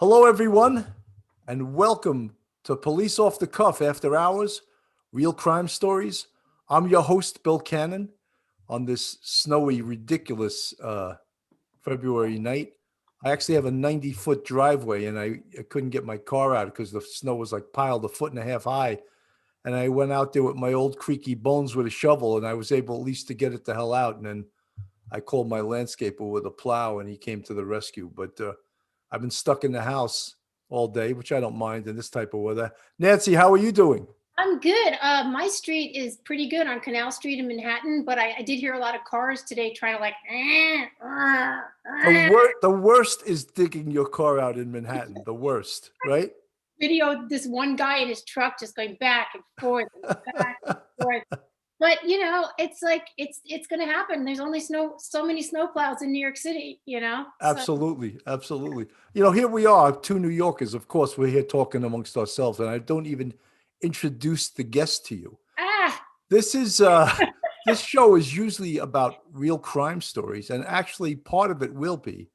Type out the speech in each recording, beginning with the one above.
Hello, everyone, and welcome to Police Off the Cuff After Hours, Real Crime Stories. I'm your host, Bill Cannon, on this snowy, ridiculous February night. I actually have a 90-foot driveway, and I couldn't get my car out because the snow was like piled a foot and a half high. And I went out there with my old creaky bones with a shovel, and I was able at least to get it the hell out. And then I called my landscaper with a plow, and he came to the rescue. But I've been stuck in the house all day, which I don't mind in this type of weather. Nancy, how are you doing? I'm good. My street is pretty good on Canal Street in Manhattan, but I did hear a lot of cars today trying to The worst is digging your car out in Manhattan. The worst, right? video this one guy in his truck just going back and forth and back and forth. But it's like it's gonna happen. There's only so many snowplows in New York City, So Absolutely. Absolutely. Here we are, two New Yorkers. Of course, we're here talking amongst ourselves, and I don't even introduce the guest to you. ah This is this show is usually about real crime stories, and actually part of it will be.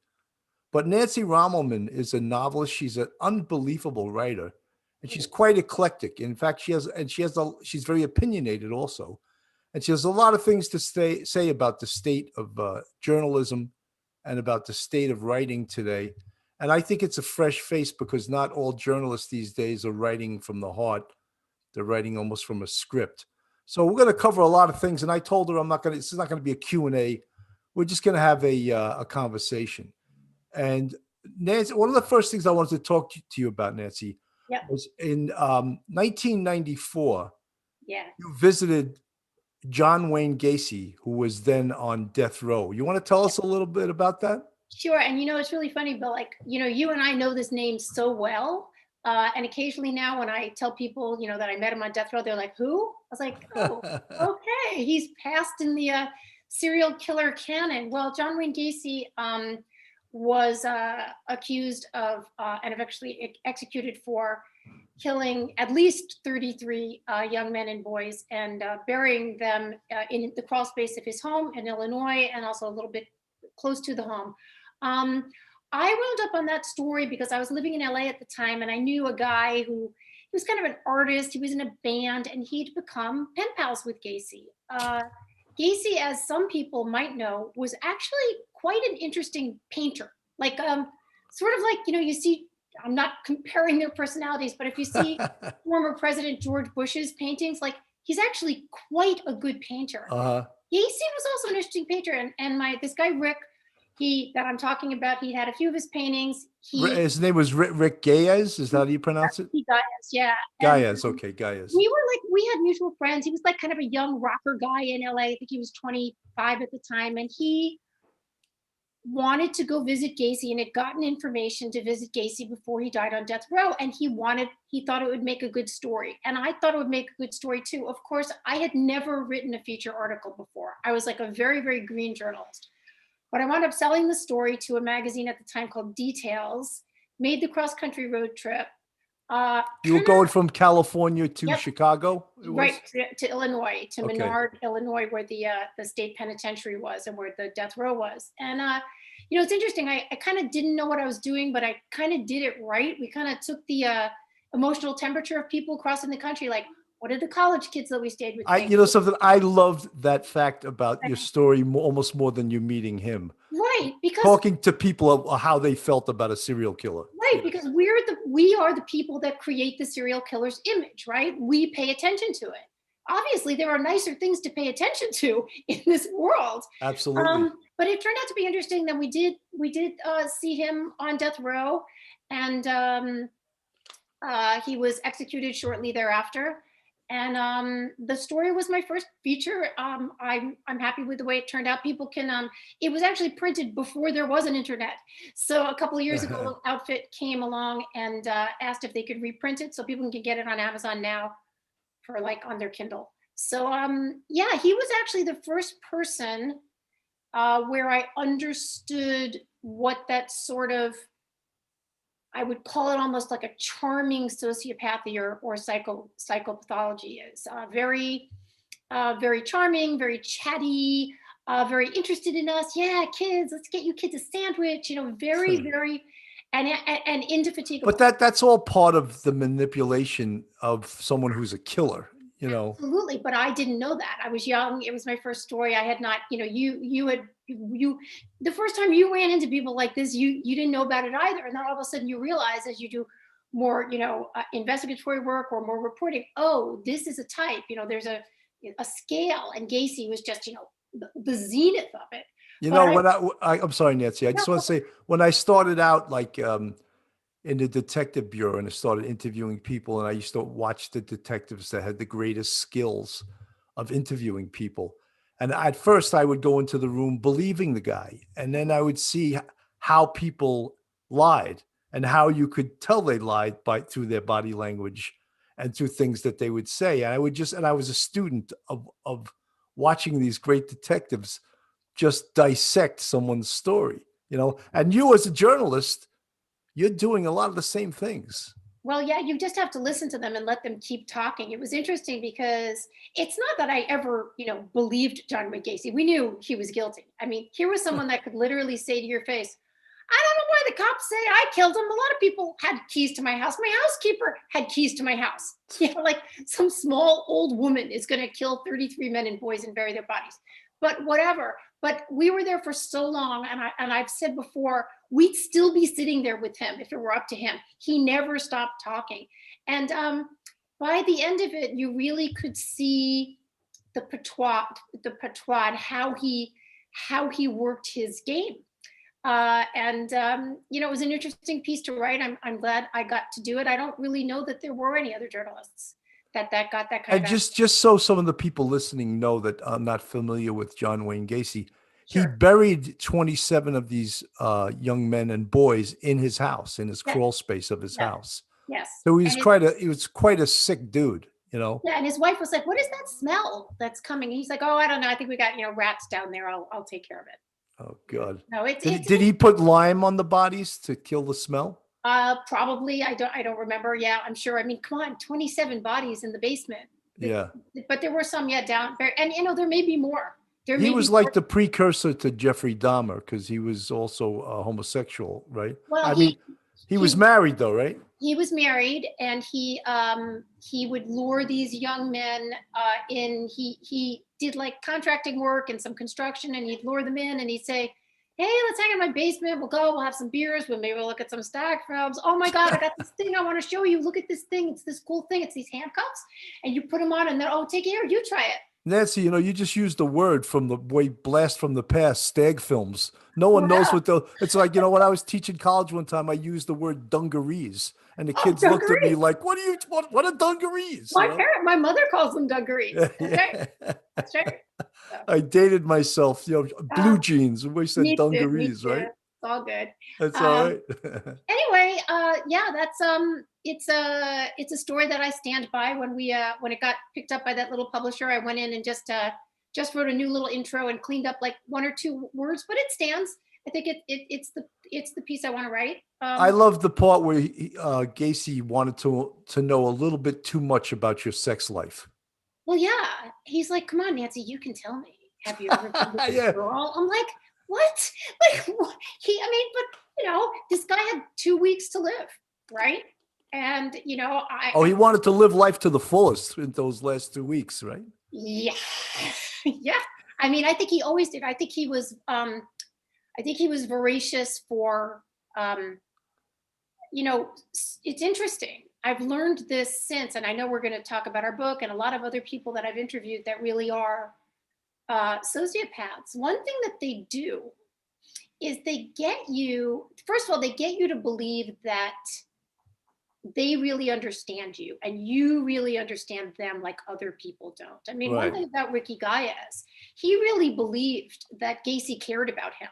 But Nancy Rommelman is a novelist. She's an unbelievable writer, and she's quite eclectic. In fact, she's very opinionated also, and she has a lot of things to say about the state of journalism and about the state of writing today. And I think it's a fresh face because not all journalists these days are writing from the heart. They're writing almost from a script. So we're going to cover a lot of things. And I told her this is not going to be a Q&A. We're just going to have a conversation. And Nancy, one of the first things I wanted to talk to you about, Nancy, yeah, was in 1994, yeah. you visited John Wayne Gacy, who was then on death row. You want to tell us a little bit about that? Sure. And it's really funny, but you and I know this name so well. And occasionally now when I tell people, that I met him on death row, they're like, who? I was like, oh, okay. He's passed in the serial killer canon. Well, John Wayne Gacy was accused of and eventually executed for killing at least 33 young men and boys and burying them in the crawl space of his home in Illinois and also a little bit close to the home. I wound up on that story because I was living in LA at the time and I knew a guy who he was kind of an artist. He was in a band and he'd become pen pals with Gacy. Gacy, as some people might know, was actually quite an interesting painter. Like, sort of like, you see, I'm not comparing their personalities, but if you see former President George Bush's paintings, like he's actually quite a good painter. Gacy was also an interesting painter. And this guy, Rick, that I'm talking about, he had a few of his paintings. His name was Rick Gayes. Is that how you pronounce it? Gayes, yeah. Gayes, okay, Gayes. We had mutual friends. He was like kind of a young rocker guy in LA. I think he was 25 at the time. And he wanted to go visit Gacy and had gotten information to visit Gacy before he died on death row. And he thought it would make a good story. And I thought it would make a good story too. Of course, I had never written a feature article before. I was like a very, very green journalist. But I wound up selling the story to a magazine at the time called Details, made the cross-country road trip. You were going from California to Chicago? Right, to Illinois, to Menard, Illinois, where the state penitentiary was and where the death row was. And, it's interesting. I kind of didn't know what I was doing, but I kind of did it right. We kind of took the emotional temperature of people crossing the country, like, what did the college kids that we stayed with think? Something, I loved that fact about your story almost more than you meeting him. Right, because talking to people how they felt about a serial killer. Right, because we are the people that create the serial killer's image, right? We pay attention to it. Obviously, there are nicer things to pay attention to in this world. Absolutely. But it turned out to be interesting that we did see him on death row, and he was executed shortly thereafter. And the story was my first feature. I'm happy with the way it turned out. People can, it was actually printed before there was an internet. So a couple of years ago, Outfit came along and asked if they could reprint it so people can get it on Amazon now for like on their Kindle. So yeah, he was actually the first person where I understood what that sort of, I would call it almost like a charming sociopathy or psychopathology is. Very charming, very chatty, very interested in us. Yeah, kids, let's get you kids a sandwich. Very, very. and indefatigable. But that's all part of the manipulation of someone who's a killer, you know. Absolutely, but I didn't know that. I was young. It was my first story. I had not, you the first time you ran into people like this, you didn't know about it either. And then all of a sudden you realize as you do more, investigatory work or more reporting, oh, this is a type. There's a scale, and Gacy was just, the zenith of it. You But know, I, I'm sorry, Nancy. I just want to say when I started out like in the detective bureau and I started interviewing people, and I used to watch the detectives that had the greatest skills of interviewing people. And at first I would go into the room believing the guy, and then I would see how people lied and how you could tell they lied through their body language and through things that they would say. And I was a student of watching these great detectives just dissect someone's story, and you as a journalist, you're doing a lot of the same things. well, yeah, you just have to listen to them and let them keep talking. It was interesting because it's not that I ever, believed John Wayne Gacy. We knew he was guilty. I mean, here was someone that could literally say to your face, I don't know why the cops say I killed him. A lot of people had keys to my house. My housekeeper had keys to my house. Like some small old woman is going to kill 33 men and boys and bury their bodies. But whatever. But we were there for so long, and I've said before, we'd still be sitting there with him if it were up to him. He never stopped talking, and by the end of it, you really could see the patois, and how he worked his game. And it was an interesting piece to write. I'm glad I got to do it. I don't really know that there were any other journalists that got that kind And of just so some of the people listening know that I'm not familiar with John Wayne Gacy, he Sure. buried 27 of these young men and boys in his house, in his Yeah. crawl space of his Yeah. house. Yes. So And he was quite a sick dude, yeah, and his wife was like, "What is that smell that's coming?" And he's like, "Oh, I don't know. I think we got rats down there. I'll take care of it." Oh God. No, Did he put lime on the bodies to kill the smell? probably. I don't remember. Yeah, I'm sure. I mean, come on, 27 bodies in the basement. Yeah. But there were some, yeah, down there, and there may be more. There He may be was more. like the precursor to Jeffrey Dahmer because he was also a homosexual, right? Well, I mean, he was he married though, right? he was married, and he would lure these young men in. He did like contracting work and some construction, and he'd lure them in, and he'd say, "Hey, let's hang in my basement. We'll go. We'll have some beers. We'll maybe look at some stack films. Oh my God, I got this thing I want to show you. Look at this thing. It's this cool thing. It's these handcuffs, and you put them on, and then take care. You try it." Nancy, you just used the word from the way blast from the past, stag films. No one knows Wow. what it's like, when I was teaching college one time, I used the word dungarees, and the Oh, kids looked at me dungarees. like, what are dungarees? My mother calls them dungarees. That's right. Yeah. That's right. So, I dated myself, blue um, jeans. We said me too. Me dungarees, too. right? It's all good. That's all Um, right. Anyway, yeah, that's it's a story that I stand by. When it got picked up by that little publisher, I went in and just wrote a new little intro and cleaned up like one or two words, but it stands. I think it's the piece I want to write. I love the part where Gacy wanted to know a little bit too much about your sex life. Well, yeah, he's like, "Come on, Nancy, you can tell me. Have you ever been with a Yeah. girl?" I'm like, "What?" Like, what? I mean, but this guy had 2 weeks to live, right? And Oh, he wanted to live life to the fullest in those last 2 weeks, right? yeah, yeah. I mean, I think he always did. I think he was voracious for, it's interesting. I've learned this since, and I know we're going to talk about our book and a lot of other people that I've interviewed that really are sociopaths. One thing that they do is first of all, they get you to believe that they really understand you and you really understand them like other people don't. I mean, one Right. thing about Ricky Galles, he really believed that Gacy cared about him.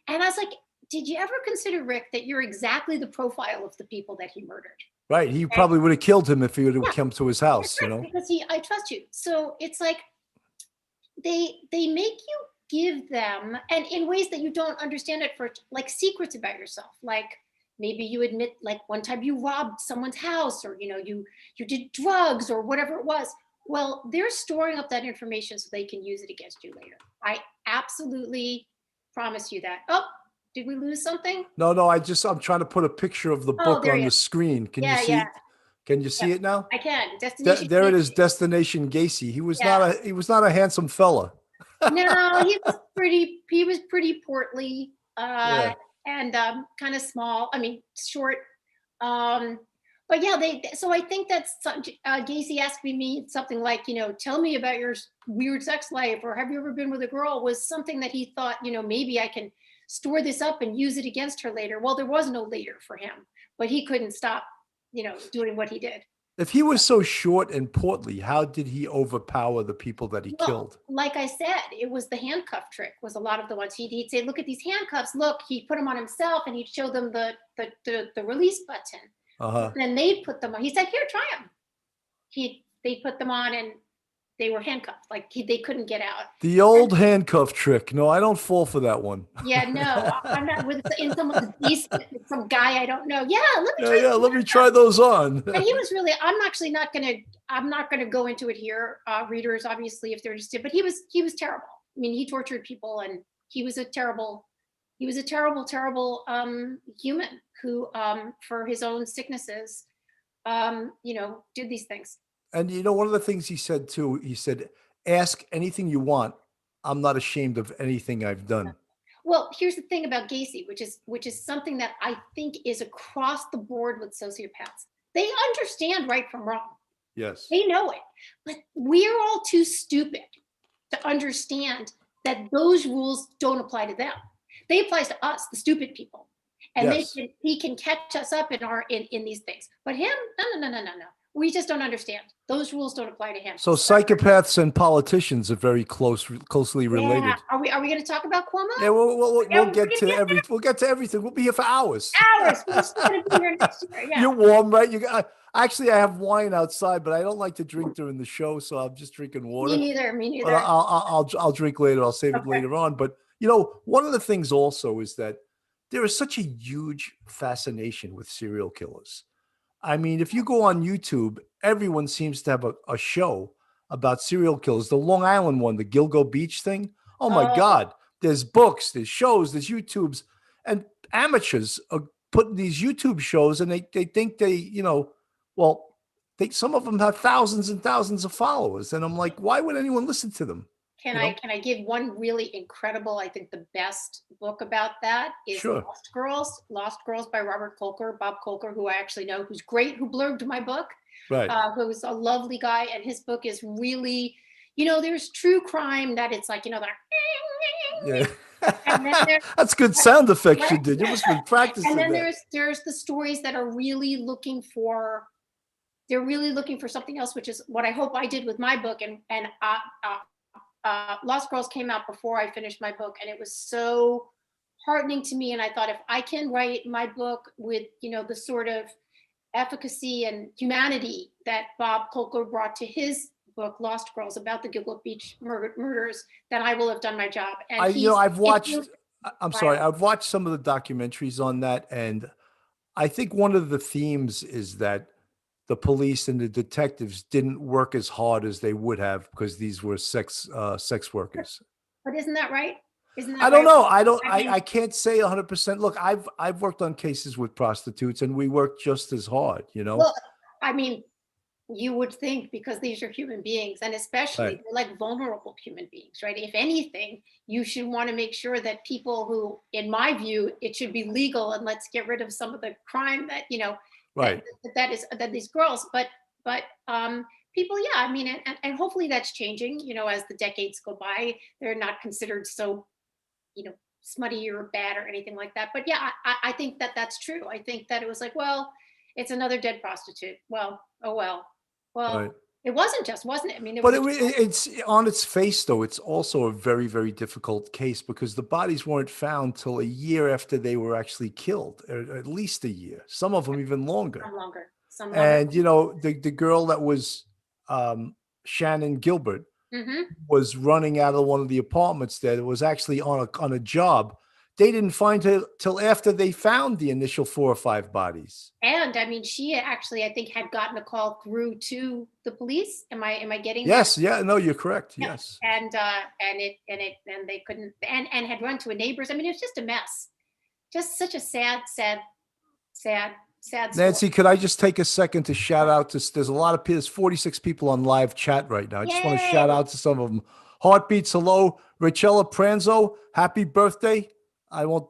And I was like, did you ever consider, Rick, that you're exactly the profile of the people that he murdered? Right. He And probably would have killed him if he would have yeah, come to his that's house, right, because I trust you. So it's like they make you give them, and in ways that you don't understand at first, like secrets about yourself. Like maybe you admit, like one time you robbed someone's house, or you did drugs or whatever it was. Well, they're storing up that information so they can use it against you later. I absolutely promise you that. Oh, Did we lose something? No, no, I'm trying to put a picture of the Oh, book there on you the are. screen. Can you Yeah, see yeah. it? Can you see Yep. it now? I can. Destination There it is, Gacy. Destination Gacy. Yeah. He was not a handsome fella. No, he was pretty portly, Yeah. and kind of small. I mean, short. Um, but yeah, so I think that's Gacy asking me something like, tell me about your weird sex life, or have you ever been with a girl, was something that he thought, maybe I can store this up and use it against her later. Well, there was no later for him, but he couldn't stop, doing what he did. If he was so short and portly, how did he overpower the people that he Well, killed? like I said, it was the handcuff trick. Was a lot of the ones he'd say, "Look at these handcuffs. Look." He'd put them on himself, and he'd show them the release button. But Uh-huh. then they'd put them on. He said, "Here, try them." They put them on, and they were handcuffed. Like they couldn't get out. The And old handcuff trick. No, I don't fall for that one. yeah, no, I'm not with in someone's basement with some guy I don't know. Yeah, let me Yeah, try yeah, some let me handcuffs. try those on. And he was really. I'm not gonna go into it here, readers. Obviously, if they're interested, but he was terrible. I mean, he tortured people, and he was a terrible, terrible human who, for his own sicknesses, did these things. And one of the things he said too, he said, ask anything you want. I'm not ashamed of anything I've done. Well, here's the thing about Gacy, which is something that I think is across the board with sociopaths. They understand right from wrong. Yes. They know it, but we're all too stupid to understand that those rules don't apply to them. They apply to us, the stupid people, and Yes. he can catch us up in these things. But him, no, no, no, no, no, no. We just don't understand. Those rules don't apply to him. So psychopaths and politicians are very closely Yeah. related. Are we going to talk about Cuomo? Yeah, Yeah, we'll we're get gonna to get we'll get to everything. We'll be here for hours. hours. We're still going to be here next year. Yeah. You're warm, right? Actually, I have wine outside, but I don't like to drink during the show, so I'm just drinking Me water. neither. Me But neither. I'll drink later. I'll save it Okay. later on. But one of the things also is that there is such a huge fascination with serial killers. I mean, if you go on YouTube, everyone seems to have a show about serial killers. The Long Island one, the Gilgo Beach thing. Oh my Oh, God. There's books, there's shows, there's YouTubes, and amateurs are putting these YouTube shows, and they think well, some of them have thousands and thousands of followers. And I'm like, why would anyone listen to them? can You I know? can I give one really incredible? I think the best book about that is Sure. Lost Girls. Lost Girls by Robert Kolker, Bob Kolker, who I actually know, who's great, who blurbed my book, Right. who's a lovely guy, and his book is really, there's true crime that it's like, that, Yeah. and then there's That's good sound effects you right? did. You must have been And practicing then that. there's the stories that are really looking for, they're really looking for something else, which is what I hope I did with my book. And Lost Girls came out before I finished my book, and it was so heartening to me. And I thought, if I can write my book with, the sort of efficacy and humanity that Bob Kolker brought to his book, Lost Girls, about the Gilgo Beach murders, then I will have done my job. And I've it's watched, really I'm sorry, wild. I've watched some of the documentaries on that. And I think one of the themes is that the police and the detectives didn't work as hard as they would have because these were sex workers. But isn't that right? Isn't I that don't right? know. I mean, I can't say 100%. Look, I've worked on cases with prostitutes, and we work just as hard. well, I mean, you would think, because these are human beings, and especially Right. they're like vulnerable human beings, right? If anything, you should want to make sure that people who, in my view, it should be legal, and let's get rid of some of the crime that, that Right. that these girls, but people, yeah, I mean, and hopefully that's changing, as the decades go by. They're not considered so, smutty or bad or anything like that. But yeah, I think that that's true. I think that it was like, well, it's another dead prostitute. Well, oh well. Well, Right. it wasn't just, wasn't it? I mean, there But was a it's on its face, though. It's also a very, very difficult case because the bodies weren't found till a year after they were actually killed, or at least a year. Some of them even longer. some longer, some longer. And the girl that was um, Shannon Gilbert Hmm. was running out of one of the apartments there. That was actually on a job. They didn't find her till after they found the initial 4 or 5 bodies. And I mean, she actually, I think, had gotten a call through to the police. Am I getting that? Yes, yeah, no, you're correct. Yeah. Yes. And they couldn't, and had run to a neighbor's. I mean, it's just a mess. just such a sad, sad, sad, sad story. Nancy, could I just take a second to shout out to, there's a lot of people, there's 46 people on live chat right now. I just want to shout Yay. out to some of them. Heartbeats, hello. Rachella Pranzo, happy birthday. I won't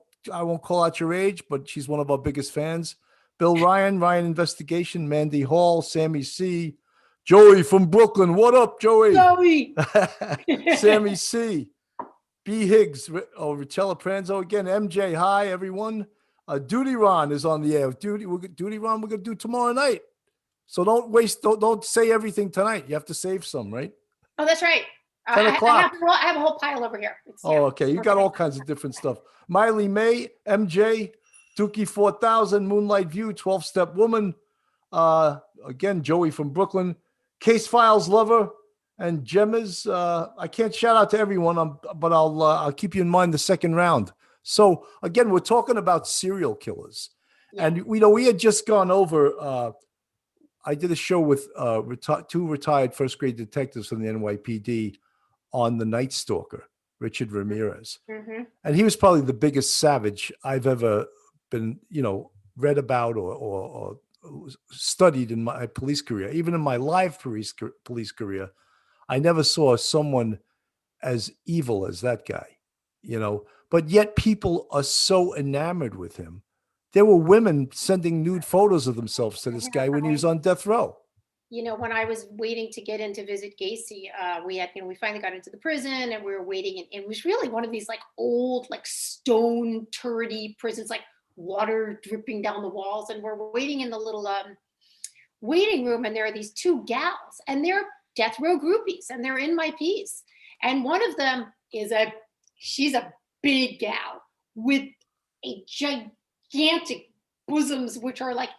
call out your age, but she's one of our biggest fans. Bill Ryan, Ryan Investigation, Mandy Hall, Sammy C, Joey from Brooklyn. What up, Joey? Joey. Sammy C, B Higgs, Rachella Pranzo again. MJ, hi everyone. Duty Ron is on the air. Duty Ron, we're gonna do tomorrow night. So don't say everything tonight. You have to save some, right? Oh, that's right. 10 o'clock. I have a whole pile over here. Okay. You got all kinds of different stuff. Miley May, MJ, Dookie 4000, Moonlight View, 12-Step Woman. Again, Joey from Brooklyn, Case Files Lover, and Gemmas. I can't shout out to everyone, but I'll keep you in mind the second round. So again, we're talking about serial killers, and we had just gone over. I did a show with two retired first grade detectives from the NYPD on the Night Stalker, Richard Ramirez, and he was probably the biggest savage I've ever been, read about or studied in my police career. Even in my live police career, I never saw someone as evil as that guy. But yet people are so enamored with him. There were women sending nude photos of themselves to this guy when he was on death row. When I was waiting to get in to visit Gacy, we finally got into the prison, and we were waiting, and it was really one of these like old, like stone turrety prisons, like water dripping down the walls. And we're waiting in the little waiting room, and there are these two gals, and they're death row groupies, and they're in my piece. And one of them she's a big gal with a gigantic bosoms, which are like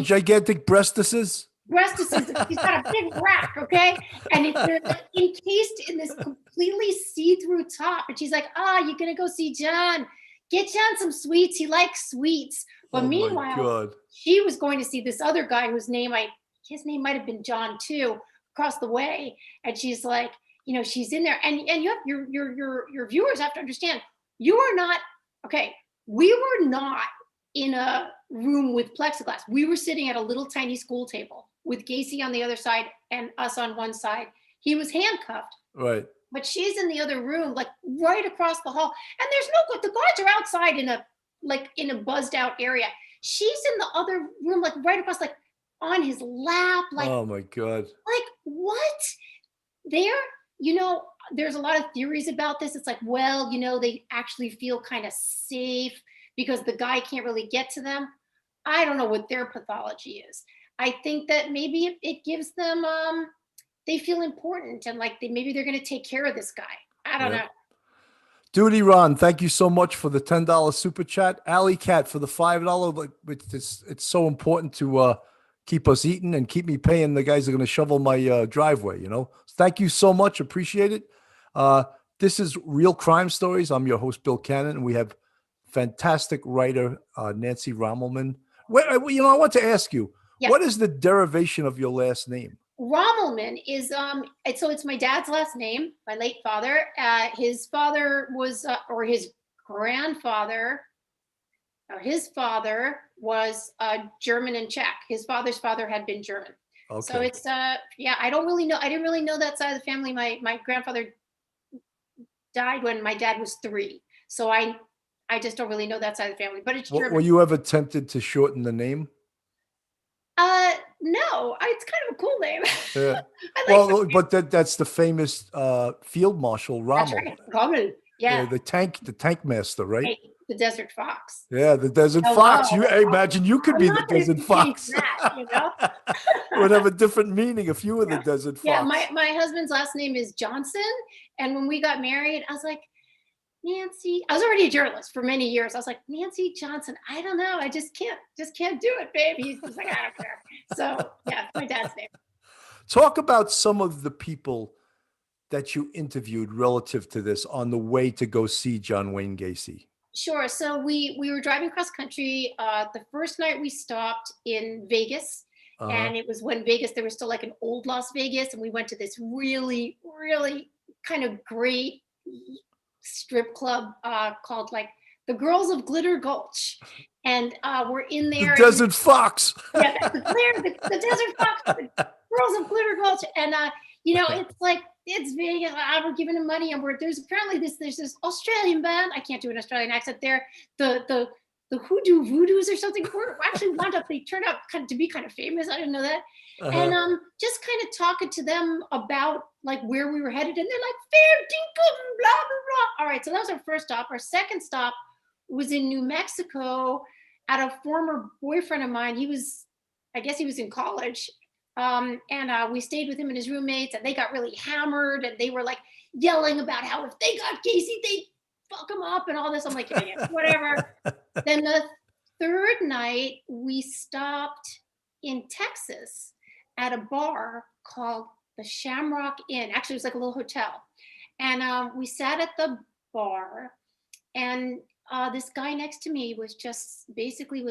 gigantic breastises. She's got a big rack, okay? And they're like encased in this completely see-through top. And she's like, you're gonna go see John. Get John some sweets. He likes sweets. But meanwhile, she was going to see this other guy his name might have been John too, across the way. And she's like, she's in there. And you have your viewers have to understand, you are not, okay, we were not in a room with plexiglass. We were sitting at a little tiny school table with Gacy on the other side and us on one side. He was handcuffed. Right. But she's in the other room, like right across the hall. And there's the guards are outside in a buzzed out area. She's in the other room, like right across, like on his lap. Like, oh my God. Like what? There's a lot of theories about this. It's like, they actually feel kind of safe because the guy can't really get to them. I don't know what their pathology is. I think that maybe it gives them, they feel important, and like maybe they're going to take care of this guy. I don't know. Duty Ron, thank you so much for the $10 super chat. Alley Cat for the $5. Like it's so important to keep us eating and keep me paying the guys that are going to shovel my driveway. Thank you so much. Appreciate it. This is Real Crime Stories. I'm your host, Bill Cannon, and we have fantastic writer Nancy Rommelman. I want to ask you, what is the derivation of your last name? Rommelman is it's my dad's last name, my late father. His father was his grandfather, or his father was German and Czech. His father's father had been German. Okay. So it's I don't really know. I didn't really know that side of the family. My grandfather died when my dad was 3. So I just don't really know that side of the family, but it's German. Were you ever tempted to shorten the name? No, it's kind of a cool name. Yeah. But that's the famous Field Marshal Rommel. That's right. Rommel. Yeah. The tank master, right? Hey, the Desert Fox. Yeah, the Desert Fox. I imagine you could be the Desert Fox. That, would have a different meaning if you were the Desert Fox. Yeah, my husband's last name is Johnson, and when we got married, I was like, Nancy. I was already a journalist for many years. I was like, Nancy Johnson. I don't know. I just can't do it, babe. He's just like, I don't care. So yeah, my dad's name. Talk about some of the people that you interviewed relative to this on the way to go see John Wayne Gacy. Sure. So we were driving cross country. The first night we stopped in Vegas. And it was when Vegas, there was still like an old Las Vegas. And we went to this really, really kind of great strip club called like the Girls of Glitter Gulch, and we're in The there. Desert Fox. Yeah, the Desert Fox, the Girls of Glitter Gulch, and it's like it's big, and we're giving them money, and there's apparently there's this Australian band. I can't do an Australian accent there. The Hoodoo Voodoos or something. We're actually wound up. They turned out to be kind of famous. I didn't know that. And just kind of talking to them about like where we were headed, and they're like fair dinkum, blah blah blah. All right, so that was our first stop. Our second stop was in New Mexico at a former boyfriend of mine. I guess he was in college. And we stayed with him and his roommates, and they got really hammered, and they were like yelling about how if they got Casey, they fuck him up and all this. I'm like, yeah, whatever. Then the third night, we stopped in Texas at a bar called the Shamrock Inn. Actually, it was like a little hotel. And we sat at the bar, and this guy next to me was just basically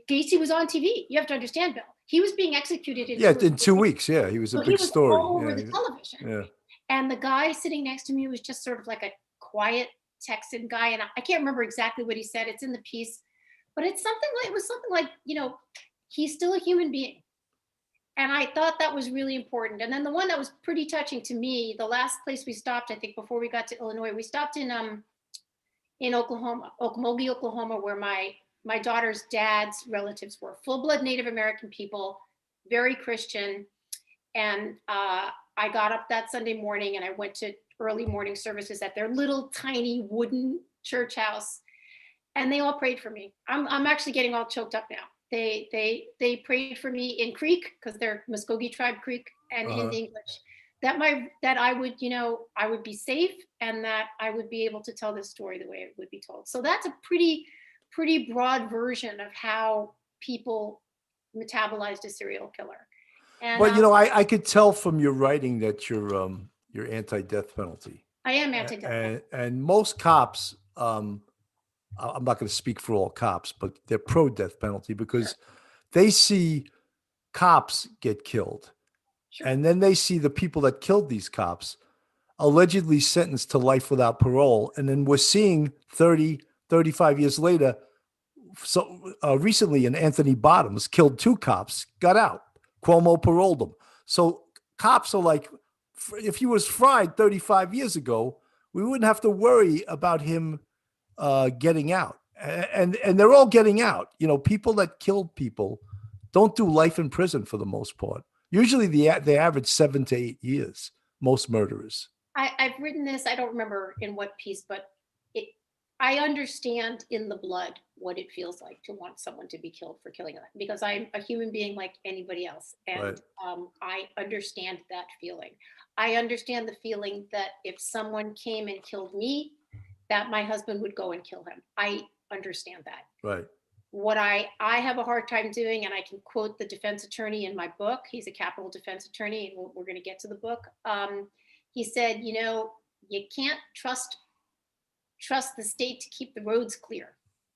Gacy was on TV. You have to understand, Bill. He was being executed in 2 weeks. Yeah, he was a big story. All over the television. Yeah. And the guy sitting next to me was just sort of like a quiet Texan guy, and I can't remember exactly what he said. It's in the piece, but it was something like, he's still a human being. And I thought that was really important. And then the one that was pretty touching to me, the last place we stopped, I think before we got to Illinois, we stopped in Oklahoma, Okmulgee, Oklahoma, where my daughter's dad's relatives were full-blood Native American people, very Christian. And I got up that Sunday morning and I went to early morning services at their little tiny wooden church house, and they all prayed for me. I'm actually getting all choked up now. They prayed for me in Creek, because they're Muskogee tribe Creek, and in English, that I would be safe, and that I would be able to tell this story the way it would be told. So that's a pretty broad version of how people metabolized a serial killer. And, but I could tell from your writing that you're anti-death penalty. I am anti-death penalty. And most cops, I'm not going to speak for all cops, but they're pro-death penalty because they see cops get killed. Sure. And then they see the people that killed these cops allegedly sentenced to life without parole. And then we're seeing 30, 35 years later, so recently an Anthony Bottoms killed 2 cops, got out. Cuomo paroled him. So cops are like, if he was fried 35 years ago, we wouldn't have to worry about him getting out. And they're all getting out. People that killed people don't do life in prison for the most part. Usually they average 7 to 8 years, most murderers. I've written this, I don't remember in what piece, but I understand in the blood what it feels like to want someone to be killed for killing them, because I'm a human being like anybody else. And I understand that feeling. I understand the feeling that if someone came and killed me, that my husband would go and kill him. I understand that. Right. What I have a hard time doing, and I can quote the defense attorney in my book, he's a capital defense attorney, and we're going to get to the book. He said, you can't trust the state to keep the roads clear.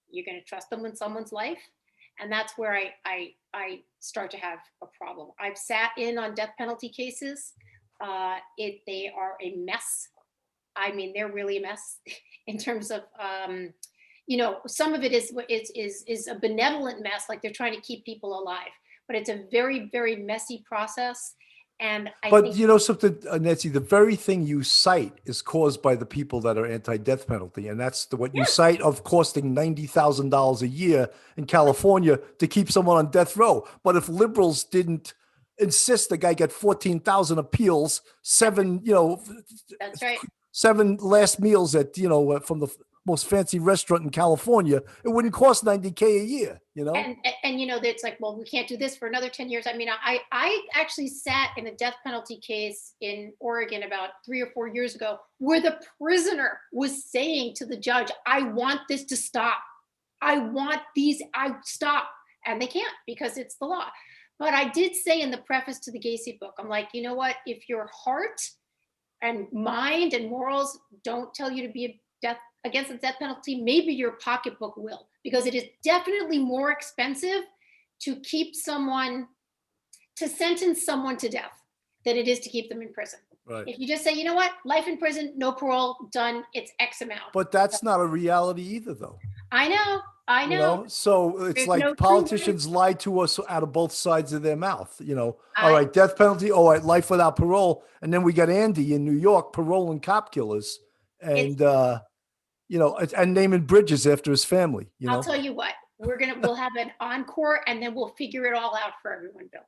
You're going to trust them in someone's life. And that's where I start to have a problem. I've sat in on death penalty cases. They are a mess. I mean, they're really a mess in terms of, some of it is a benevolent mess, like they're trying to keep people alive, but it's a very, very messy process. And I think something, Nancy, the very thing you cite is caused by the people that are anti-death penalty. And that's what you cite of costing $90,000 a year in California to keep someone on death row. But if liberals didn't insist the guy get 14,000 appeals, 7, that's right, 7 last meals at, from the most fancy restaurant in California, it wouldn't cost $90K a year, And it's like, well, we can't do this for another 10 years. I mean, I actually sat in a death penalty case in Oregon about 3 or 4 years ago, where the prisoner was saying to the judge, I want this to stop. Stop. And they can't, because it's the law. But I did say in the preface to the Gacy book, I'm like, you know what? If your heart and mind and morals don't tell you to be against the death penalty, maybe your pocketbook will, because it is definitely more expensive to sentence someone to death than it is to keep them in prison. Right. If you just say, you know what, life in prison, no parole, done, it's X amount. But that's not a reality either, though. I know. I You know. know, so it's There's no like true winner. politicians lie to us out of both sides of their mouth. All I right, death penalty. All right, life without parole. And then we got Andy in New York paroling cop killers, it's and and naming bridges after his family. I'll tell you what, we'll have an encore and then we'll figure it all out for everyone, Bill.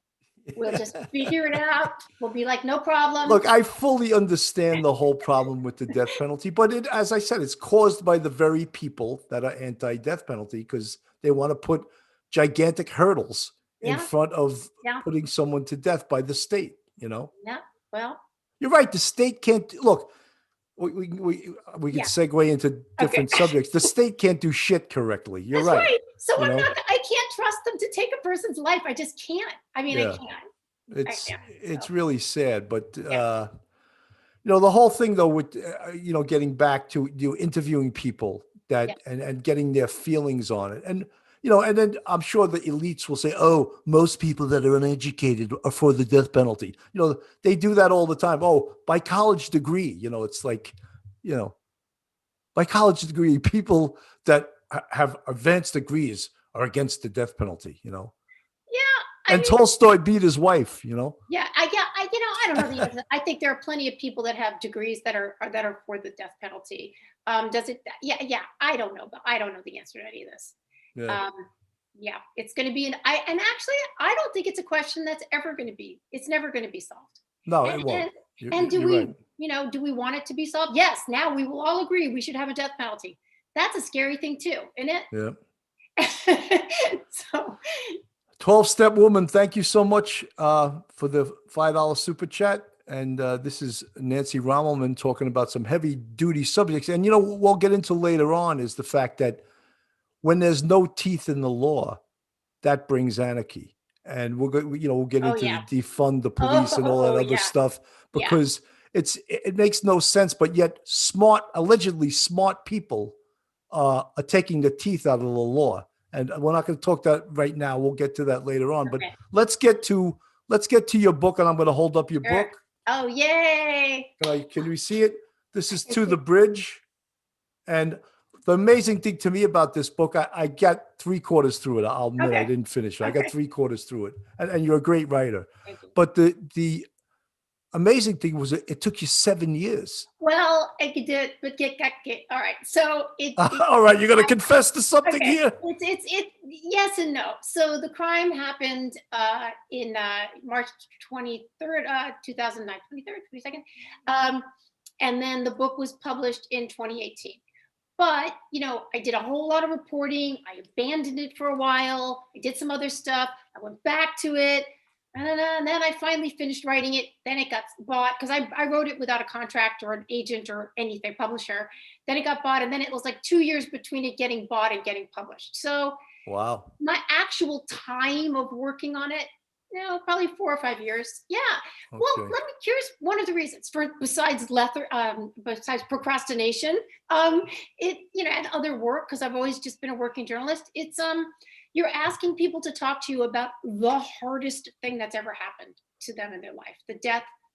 We'll just figure it out. We'll be like, no problem. Look, I fully understand the whole problem with the death penalty, but as I said, it's caused by the very people that are anti-death penalty because they want to put gigantic hurdles in Yeah, front of yeah, putting someone to death by the state. yeah. Well, You're right. The state can't look. We could yeah. segue into Okay. different subjects. The state can't do shit correctly. You're That's right. right. So You know, I can't trust them to take a person's life. I just can't. I mean, I yeah. can't. I It's can't. So it's really sad, but yeah, the whole thing though with getting back to interviewing people yeah. that and getting their feelings on it, and then I'm sure the elites will say, oh, most people that are uneducated are for the death penalty. They do that all the time. Oh, by college degree. It's like, you know by college degree, people that have advanced degrees are against the death penalty. Yeah. I And mean, Tolstoy beat his wife. I don't know the answer. I think there are plenty of people that have degrees that are for the death penalty. Does it? Yeah, yeah. I don't know, but I don't know the answer to any of this. Yeah. Um, yeah, it's going to be and actually, I don't think it's a question that's ever going to be. It's never going to be solved. No, And it won't. and You're, and do you're right. we, do we want it to be solved? Yes. Now we will all agree we should have a death penalty. That's a scary thing too, isn't Yeah. it? So 12-step woman, thank you so much for the $5 super chat. And this is Nancy Rommelman talking about some heavy duty subjects. And, what we'll get into later on is the fact that when there's no teeth in the law, that brings anarchy. And we'll get oh into yeah. the defund the police and all that Oh other yeah. stuff Yeah. because it makes no sense. But yet allegedly smart people are taking the teeth out of the law. And we're not going to talk that right now. We'll get to that later on. But Okay. let's get to your book, and I'm going to hold up your Sure. book. Oh, yay. Can we see it? This is To the Bridge. And the amazing thing to me about this book, I got 3/4 through it. I'll admit I Okay. didn't finish it. I got Okay. 3/4 through it. And you're a great writer. Thank you. But the amazing thing was it took you 7 years. Well, I could do it, but get all right. So All right, you're going to confess to something okay. here? Yes and no. So the crime happened in March 23rd, 2009, 23rd, 22nd. And then the book was published in 2018. But, I did a whole lot of reporting. I abandoned it for a while. I did some other stuff. I went back to it. And then I finally finished writing it. Then it got bought because I wrote it without a contract or an agent or anything, publisher. Then it got bought. And then it was like 2 years between it getting bought and getting published. So Wow. my actual time of working on it, probably 4 or 5 years. Yeah. Okay. Well, here's one of the reasons besides procrastination, and other work, because I've always just been a working journalist. It's you're asking people to talk to you about the hardest thing that's ever happened to them in their life: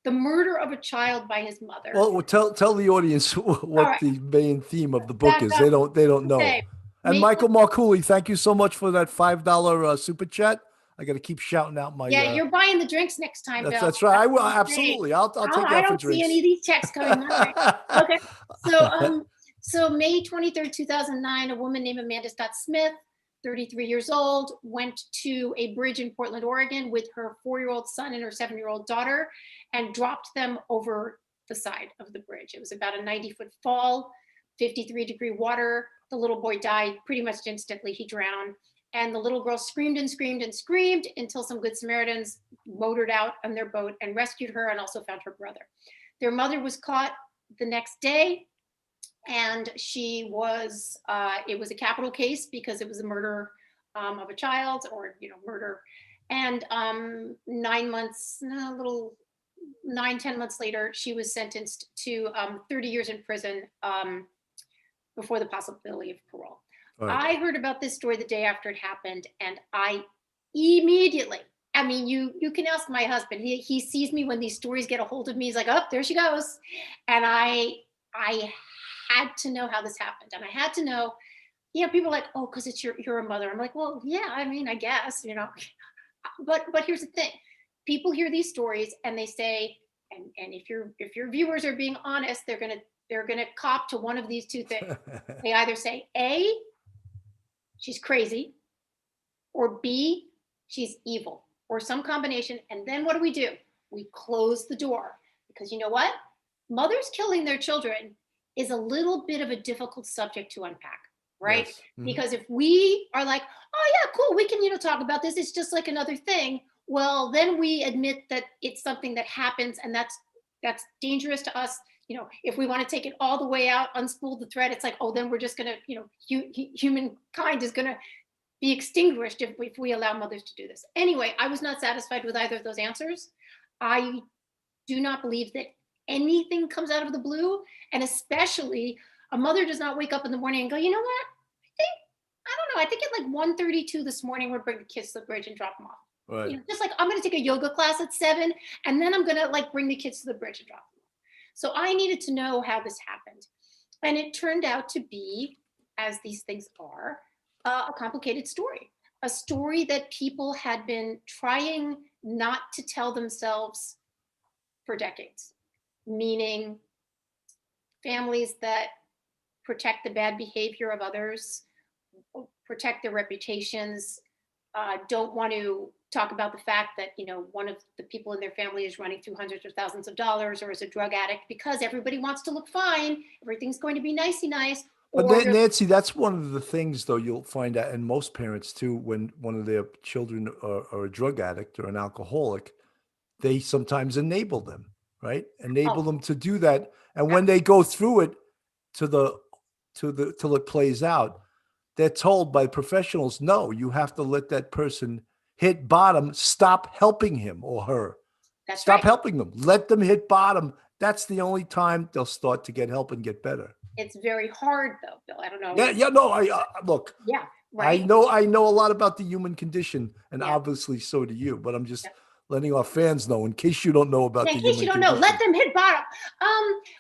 the murder of a child by his mother. Well, tell the audience what right. the main theme of the book Back is. up. They don't know. Okay. And Michael Marcouli, thank you so much for that $5 super chat. I got to keep shouting out my. Yeah, you're buying the drinks next time, Bill. That's right. I will absolutely. I'll take you out for drinks. I don't see any of these checks coming my way. Okay, so May 23rd, 2009, a woman named Amanda Stott Smith, 33 years old, went to a bridge in Portland, Oregon, with her 4-year-old son and her 7-year-old daughter, and dropped them over the side of the bridge. It was about a 90-foot fall, 53-degree water. The little boy died pretty much instantly. He drowned. And the little girl screamed and screamed and screamed until some Good Samaritans motored out on their boat and rescued her and also found her brother. Their mother was caught the next day, and she was, it was a capital case because it was a murder of a child, or, murder. And 9 months, 10 months later, she was sentenced to 30 years in prison before the possibility of parole. Right. I heard about this story the day after it happened, and I immediately, you can ask my husband. He sees me when these stories get a hold of me. He's like, oh, there she goes. And I had to know how this happened. And I had to know people are like, oh, because you're a mother. I'm like, well, yeah, I mean, I guess, but here's the thing. People hear these stories and they say, and if your viewers are being honest, they're gonna cop to one of these two things. They either say, A, she's crazy, or B, she's evil, or some combination. And then what do? We close the door, because you know what? Mothers killing their children is a little bit of a difficult subject to unpack, right? Yes. Mhm. Because if we are like, oh yeah, cool, we can, talk about this, it's just like another thing. Well, then we admit that it's something that happens, and that's dangerous to us. If we want to take it all the way out, unspool the thread, it's like, oh, then we're just gonna, humankind is gonna be extinguished if we allow mothers to do this. Anyway, I was not satisfied with either of those answers. I do not believe that anything comes out of the blue, and especially a mother does not wake up in the morning and go, you know what? I don't know. I think at like 1:32 this morning, we'll bring the kids to the bridge and drop them off. Right. Just like I'm going to take a yoga class at 7, and then I'm going to like bring the kids to the bridge and drop them off. So I needed to know how this happened. And it turned out to be, as these things are, a complicated story, a story that people had been trying not to tell themselves for decades, meaning families that protect the bad behavior of others, protect their reputations, don't want to talk about the fact that one of the people in their family is running through hundreds of thousands of dollars, or is a drug addict, because everybody wants to look fine, everything's going to be nicey nice. But Nancy, that's one of the things, though, you'll find out in most parents too, when one of their children are a drug addict or an alcoholic, they sometimes enable them, right? Enable them to do that. And when they go through it till it plays out, they're told by professionals, no, you have to let that person hit bottom. Stop helping him or her. Stop helping them. Let them hit bottom. That's the only time they'll start to get help and get better. It's very hard, though, Bill. I don't know. Yeah, no. Look. Yeah, right. I know a lot about the human condition, and obviously so do you. But I'm just letting our fans know, in case you don't know about the human condition. In case you don't know, let them hit bottom.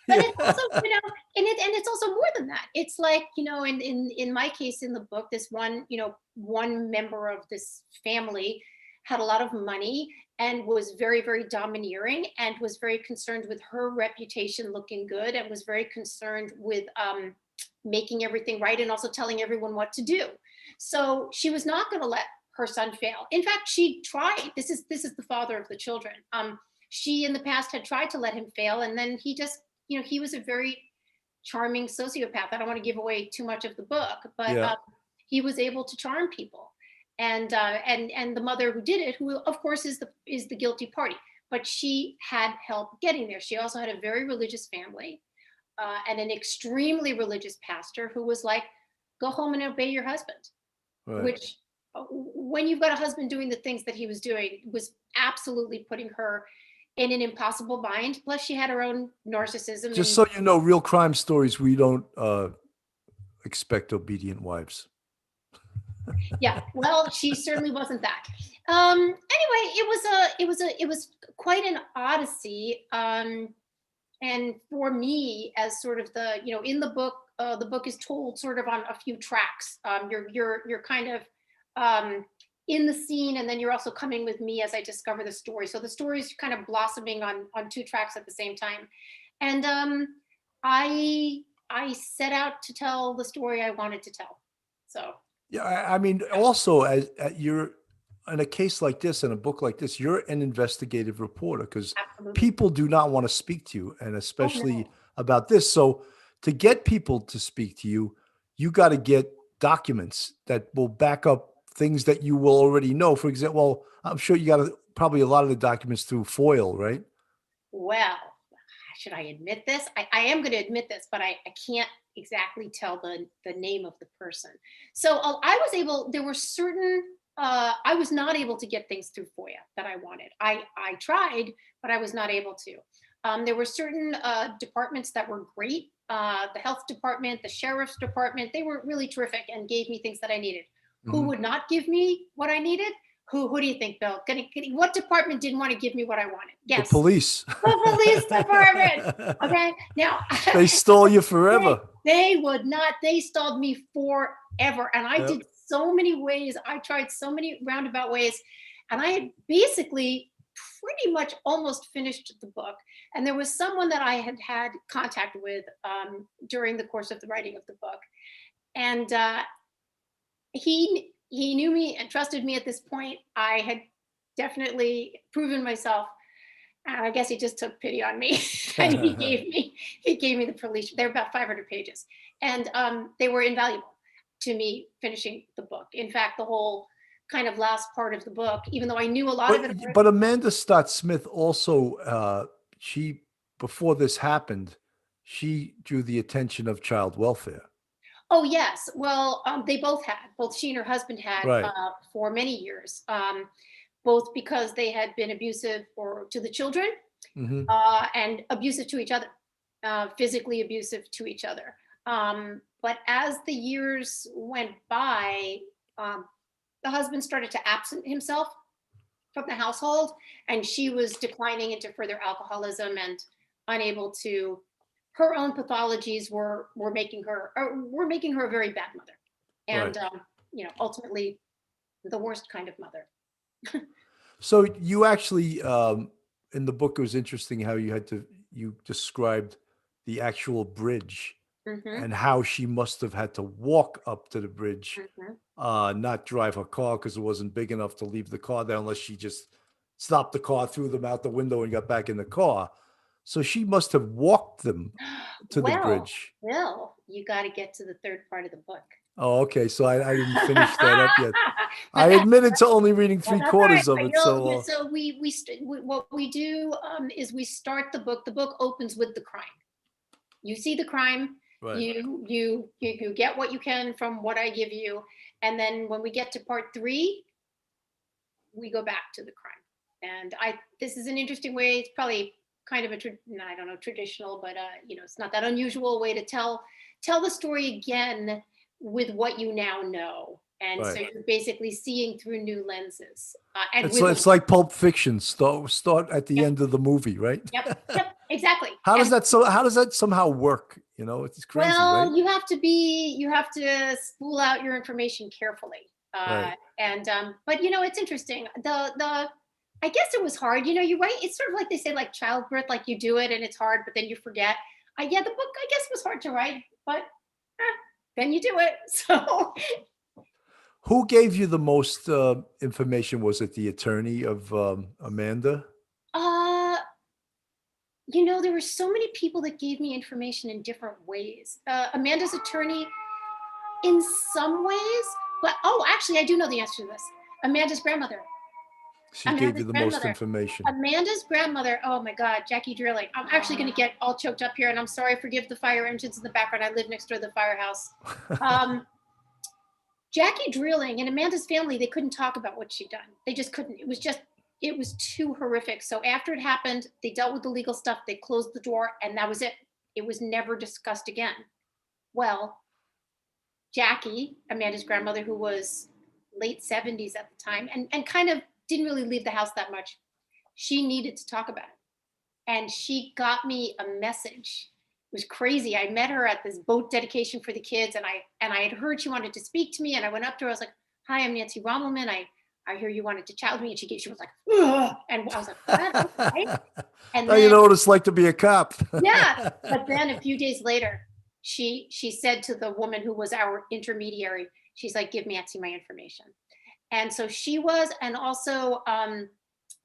But it's also, and it's also more than that. It's like, in my case in the book, this one member of this family had a lot of money and was very, very domineering, and was very concerned with her reputation looking good, and was very concerned with making everything right, and also telling everyone what to do. So she was not going to let her son fail. In fact, she tried. This is the father of the children. She in the past had tried to let him fail, and then he just, he was a very charming sociopath. I don't want to give away too much of the book, but he was able to charm people. And the mother who did it, who of course is the guilty party, but she had help getting there. She also had a very religious family, and an extremely religious pastor who was like, go home and obey your husband. Right. Which, when you've got a husband doing the things that he was doing, was absolutely putting her in an impossible bind. Plus she had her own narcissism. Just so you know, real crime stories, we don't expect obedient wives. Yeah, well, she certainly wasn't that. Anyway, it was quite an odyssey. And for me, as sort of in the book is told sort of on a few tracks. You're kind of in the scene, and then you're also coming with me as I discover the story. So the story is kind of blossoming on 2 tracks at the same time. And I set out to tell the story I wanted to tell. So. Yeah, I mean, also, as you're in a case like this, in a book like this, you're an investigative reporter, because people do not want to speak to you, and especially about this. So to get people to speak to you, you got to get documents that will back up things that you will already know. For example, well, I'm sure you got probably a lot of the documents through FOIL, right? Well, should I admit this? I am going to admit this, but I can't exactly tell the name of the person. So there were certain, I was not able to get things through FOIA that I wanted. I tried, but I was not able to. There were certain departments that were great. The health department, the sheriff's department, they were really terrific and gave me things that I needed. Mm-hmm. Who would not give me what I needed? Who do you think, Bill? What department didn't want to give me what I wanted? Guess. The police. The police department. Okay. Now they stole you forever. They would not. They stalled me forever. ever. And I Yep. did so many ways. I tried so many roundabout ways. And I had basically pretty much almost finished the book. And there was someone that I had had contact with during the course of the writing of the book. And he knew me and trusted me at this point. I had definitely proven myself. And I guess he just took pity on me and he gave me the police. They're about 500 pages, and they were invaluable to me finishing the book. In fact, the whole kind of last part of the book, even though I knew a lot of it already. But Amanda Stott Smith also, she, before this happened, she drew the attention of child welfare. Oh yes, well, they both had, both she and her husband had Right. for many years, both because they had been abusive or to the children Hmm. and abusive to each other, physically abusive to each other. But as the years went by, um, the husband started to absent himself from the household, and she was declining into further alcoholism and unable to. Her own pathologies were making her a very bad mother, Right. and ultimately the worst kind of mother. So you actually, in the book, it was interesting how you described the actual bridge Hmm. and how she must have had to walk up to the bridge, Hmm. not drive her car because it wasn't big enough to leave the car there unless she just stopped the car, threw them out the window, and got back in the car. So she must have walked them to the Well, bridge. Bill, you got to get to the third part of the book. Oh, okay. So I didn't finish that up yet. But I that, admitted to only reading well, three that's all right. quarters of I it. know. Yeah, So, so what we do is we start the book. The book opens with the crime. You see the crime. right. You get what you can from what I give you, and then when we get to part three, we go back to the crime. And I this is an interesting way. It's probably kind of I don't know, traditional, but it's not that unusual way to tell the story again with what you now know. And so Right. you're basically seeing through new lenses and It's with like, a it's like Pulp Fiction. Start at the yep, end of the movie, right? yep, yep, exactly. How does And that how does that somehow work? It's crazy, right? well, you have to spool out your information carefully. Right. And but it's interesting. The I guess it was hard. You're right. It's sort of like they say, like childbirth, like you do it and it's hard, but then you forget. Yeah, the book I guess was hard to write, but then you do it. So Who gave you the most information? Was it the attorney of Amanda? uh there were so many people that gave me information in different ways. Amanda's attorney in some ways, but oh, actually, I do know the answer to this. Amanda's grandmother. She gave you Amanda's the most grandmother. information. Amanda's grandmother. Oh my God, Jackie Drilling. I'm actually going to get all choked up here, and I'm sorry. Forgive the fire engines in the background. I live next door to the firehouse. Um, Jackie Drilling and Amanda's family, they couldn't talk about what she'd done. They just couldn't. It was too horrific. So after it happened, they dealt with the legal stuff. They closed the door, and that was it. It was never discussed again. Well, Jackie, Amanda's grandmother, who was late 70s at the time, and kind of didn't really leave the house that much, she needed to talk about it. And she got me a message. It was crazy. I met her at this boat dedication for the kids, and I had heard she wanted to speak to me, and I went up to her. I was like, "Hi, I'm Nancy Rommelman. I hear you wanted to chat with me." And she was like, "Ugh," and I was like, "What? Okay." And Now you then know what it's like to be a cop. yeah, but then a few days later, she said to the woman who was our intermediary, she's like, "Give Nancy my information." And so she was, and also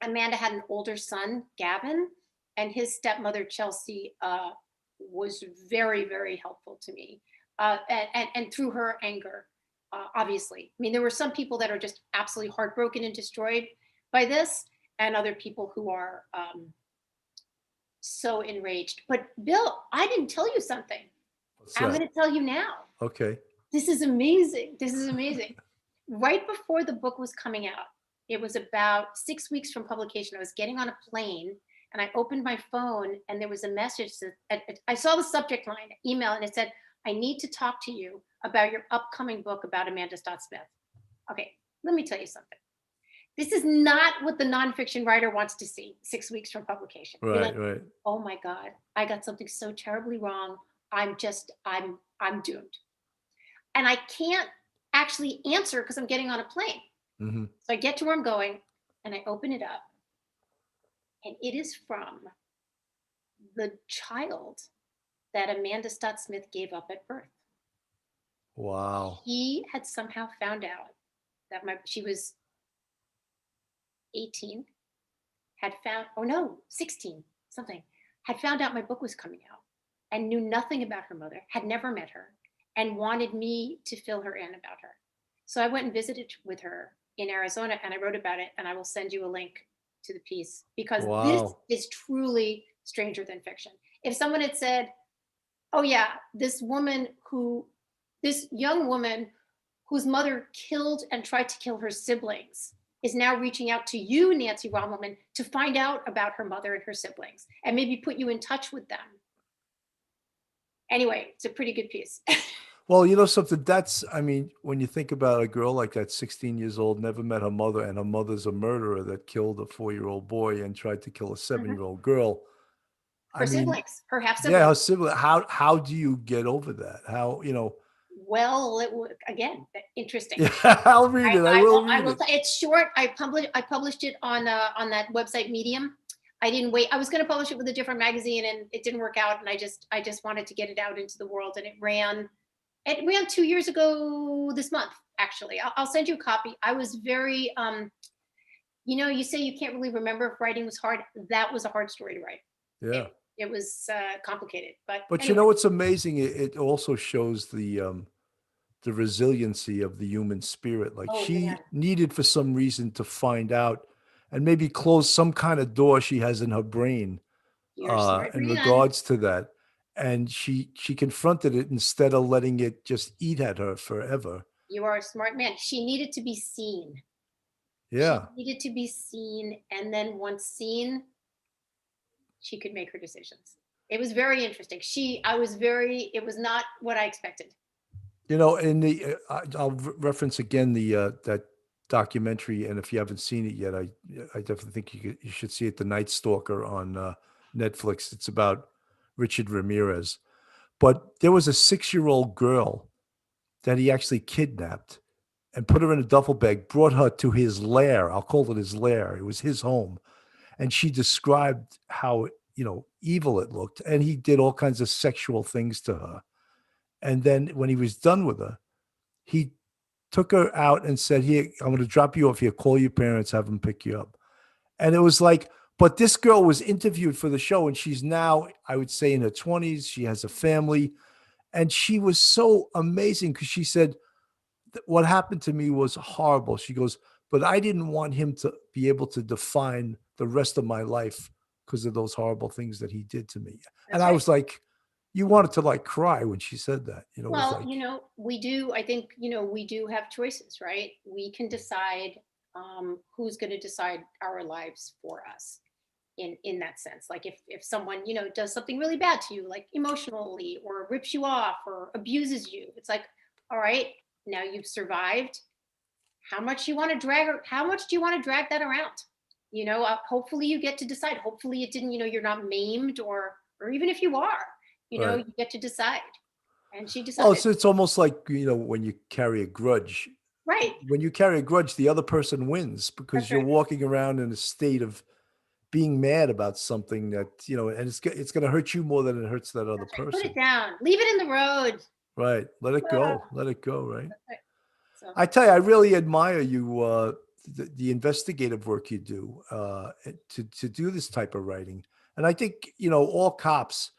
Amanda had an older son, Gavin, and his stepmother, Chelsea, was very, very helpful to me. And through her anger, obviously. I mean, there were some people that are just absolutely heartbroken and destroyed by this, and other people who are so enraged. But Bill, I didn't tell you something. What's I'm that? going to tell you now. Okay. This is amazing. This is amazing. Right before the book was coming out, it was about 6 weeks from publication. I was getting on a plane and I opened my phone and there was a message that I saw the subject line, email, and it said, "I need to talk to you about your upcoming book about Amanda Stott Smith." Okay, let me tell you something. This is not what the nonfiction writer wants to see 6 weeks from publication. You're Right, like, right. "Oh my God, I got something so terribly wrong. I'm doomed." And I can't actually answer because I'm getting on a plane. Hmm. So I get to where I'm going and I open it up, and it is from the child that Amanda Stott Smith gave up at birth. Wow. He had somehow found out that she was 18, had found, oh no, 16, something, had found out my book was coming out and knew nothing about her mother, had never met her, and wanted me to fill her in about her. So I went and visited with her in Arizona and I wrote about it, and I will send you a link to the piece because this Wow. is truly stranger than fiction. If someone had said, oh yeah, this young woman whose mother killed and tried to kill her siblings is now reaching out to you, Nancy Rommelman, to find out about her mother and her siblings and maybe put you in touch with them. Anyway, it's a pretty good piece. Well, you know something, that's, I mean, when you think about a girl like that, 16 years old, never met her mother, and her mother's a murderer that killed a 4-year-old boy and tried to kill a Mhm. 7-year-old girl. I Her mean, siblings, her half yeah, siblings. how similar, how do you get over that? How, you know, Well, again, interesting. yeah, I'll read it. I I will will. I read will. it. It's short. I published it on that website Medium. I didn't wait. I was going to publish it with a different magazine, and it didn't work out. And I just wanted to get it out into the world. And it ran. It ran 2 years ago this month. Actually, I'll send you a copy. I was very. You say you can't really remember if writing was hard. That was a hard story to write. Yeah. It was complicated, but But you anyway. know what's amazing? It also shows the resiliency of the human spirit. Like, Oh she man, needed for some reason to find out and maybe close some kind of door she has in her brain you're a smart in man. regards to that. And she confronted it instead of letting it just eat at her forever. You are a smart man. She needed to be seen. She Yeah. needed to be seen, and then once seen, she could make her decisions. It was very interesting. It was not what I expected. You know, in the I'll reference again the that documentary, and if you haven't seen it yet, I definitely think you should see it. The Night Stalker on Netflix. It's about Richard Ramirez. But there was a 6-year-old girl that he actually kidnapped and put her in a duffel bag, brought her to his lair. I'll call it his lair. It was his home, and she described how, evil it looked, and he did all kinds of sexual things to her. And then when he was done with her, he took her out and said, "Here, I'm going to drop you off here. Call your parents, have them pick you up." And it was like, but this girl was interviewed for the show, and she's now, I would say, in her 20s. She has a family, and she was so amazing because she said, "What happened to me was horrible." She goes, "But I didn't want him to be able to define the rest of my life because of those horrible things that he did to me." And That's I right. was like, you wanted to like cry when she said that. It was Well, like, we do. I think we do have choices, right? We can decide who's going to decide our lives for us. In that sense, like if someone does something really bad to you, like emotionally, or rips you off or abuses you, it's like, all right, now you've survived. How much do you want to drag that around? Hopefully you get to decide. Hopefully it didn't, you're not maimed, or even if you are, right. you get to decide. And she Well, decided. it's almost like, when you carry a grudge. Right. When you carry a grudge, the other person wins because That's you're right. walking around in a state of being mad about something that, and it's going to hurt you more than it hurts that other That's right. Put it person. down, leave it in the road. Right. Let it go. Ah, Let it go. Right. that's right. So I tell you, I really admire you, the investigative work you do, to do this type of writing. And I think, all cops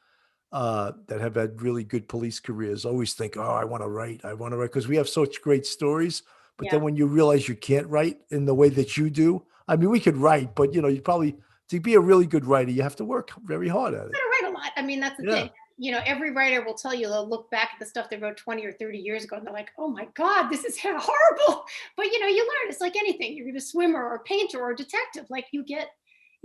that have had really good police careers always think, "Oh, I want to write," because we have such great stories. But then yeah. when you realize you can't write in the way that you do, I mean, we could write, but you probably, to be a really good writer, you have to work very hard at it. I write a lot. I mean, that's the Yeah, thing. Every writer will tell you, they'll look back at the stuff they wrote 20 or 30 years ago and they're like, oh my God, this is horrible. But you learn. It's like anything. You're a swimmer or a painter or a detective. Like you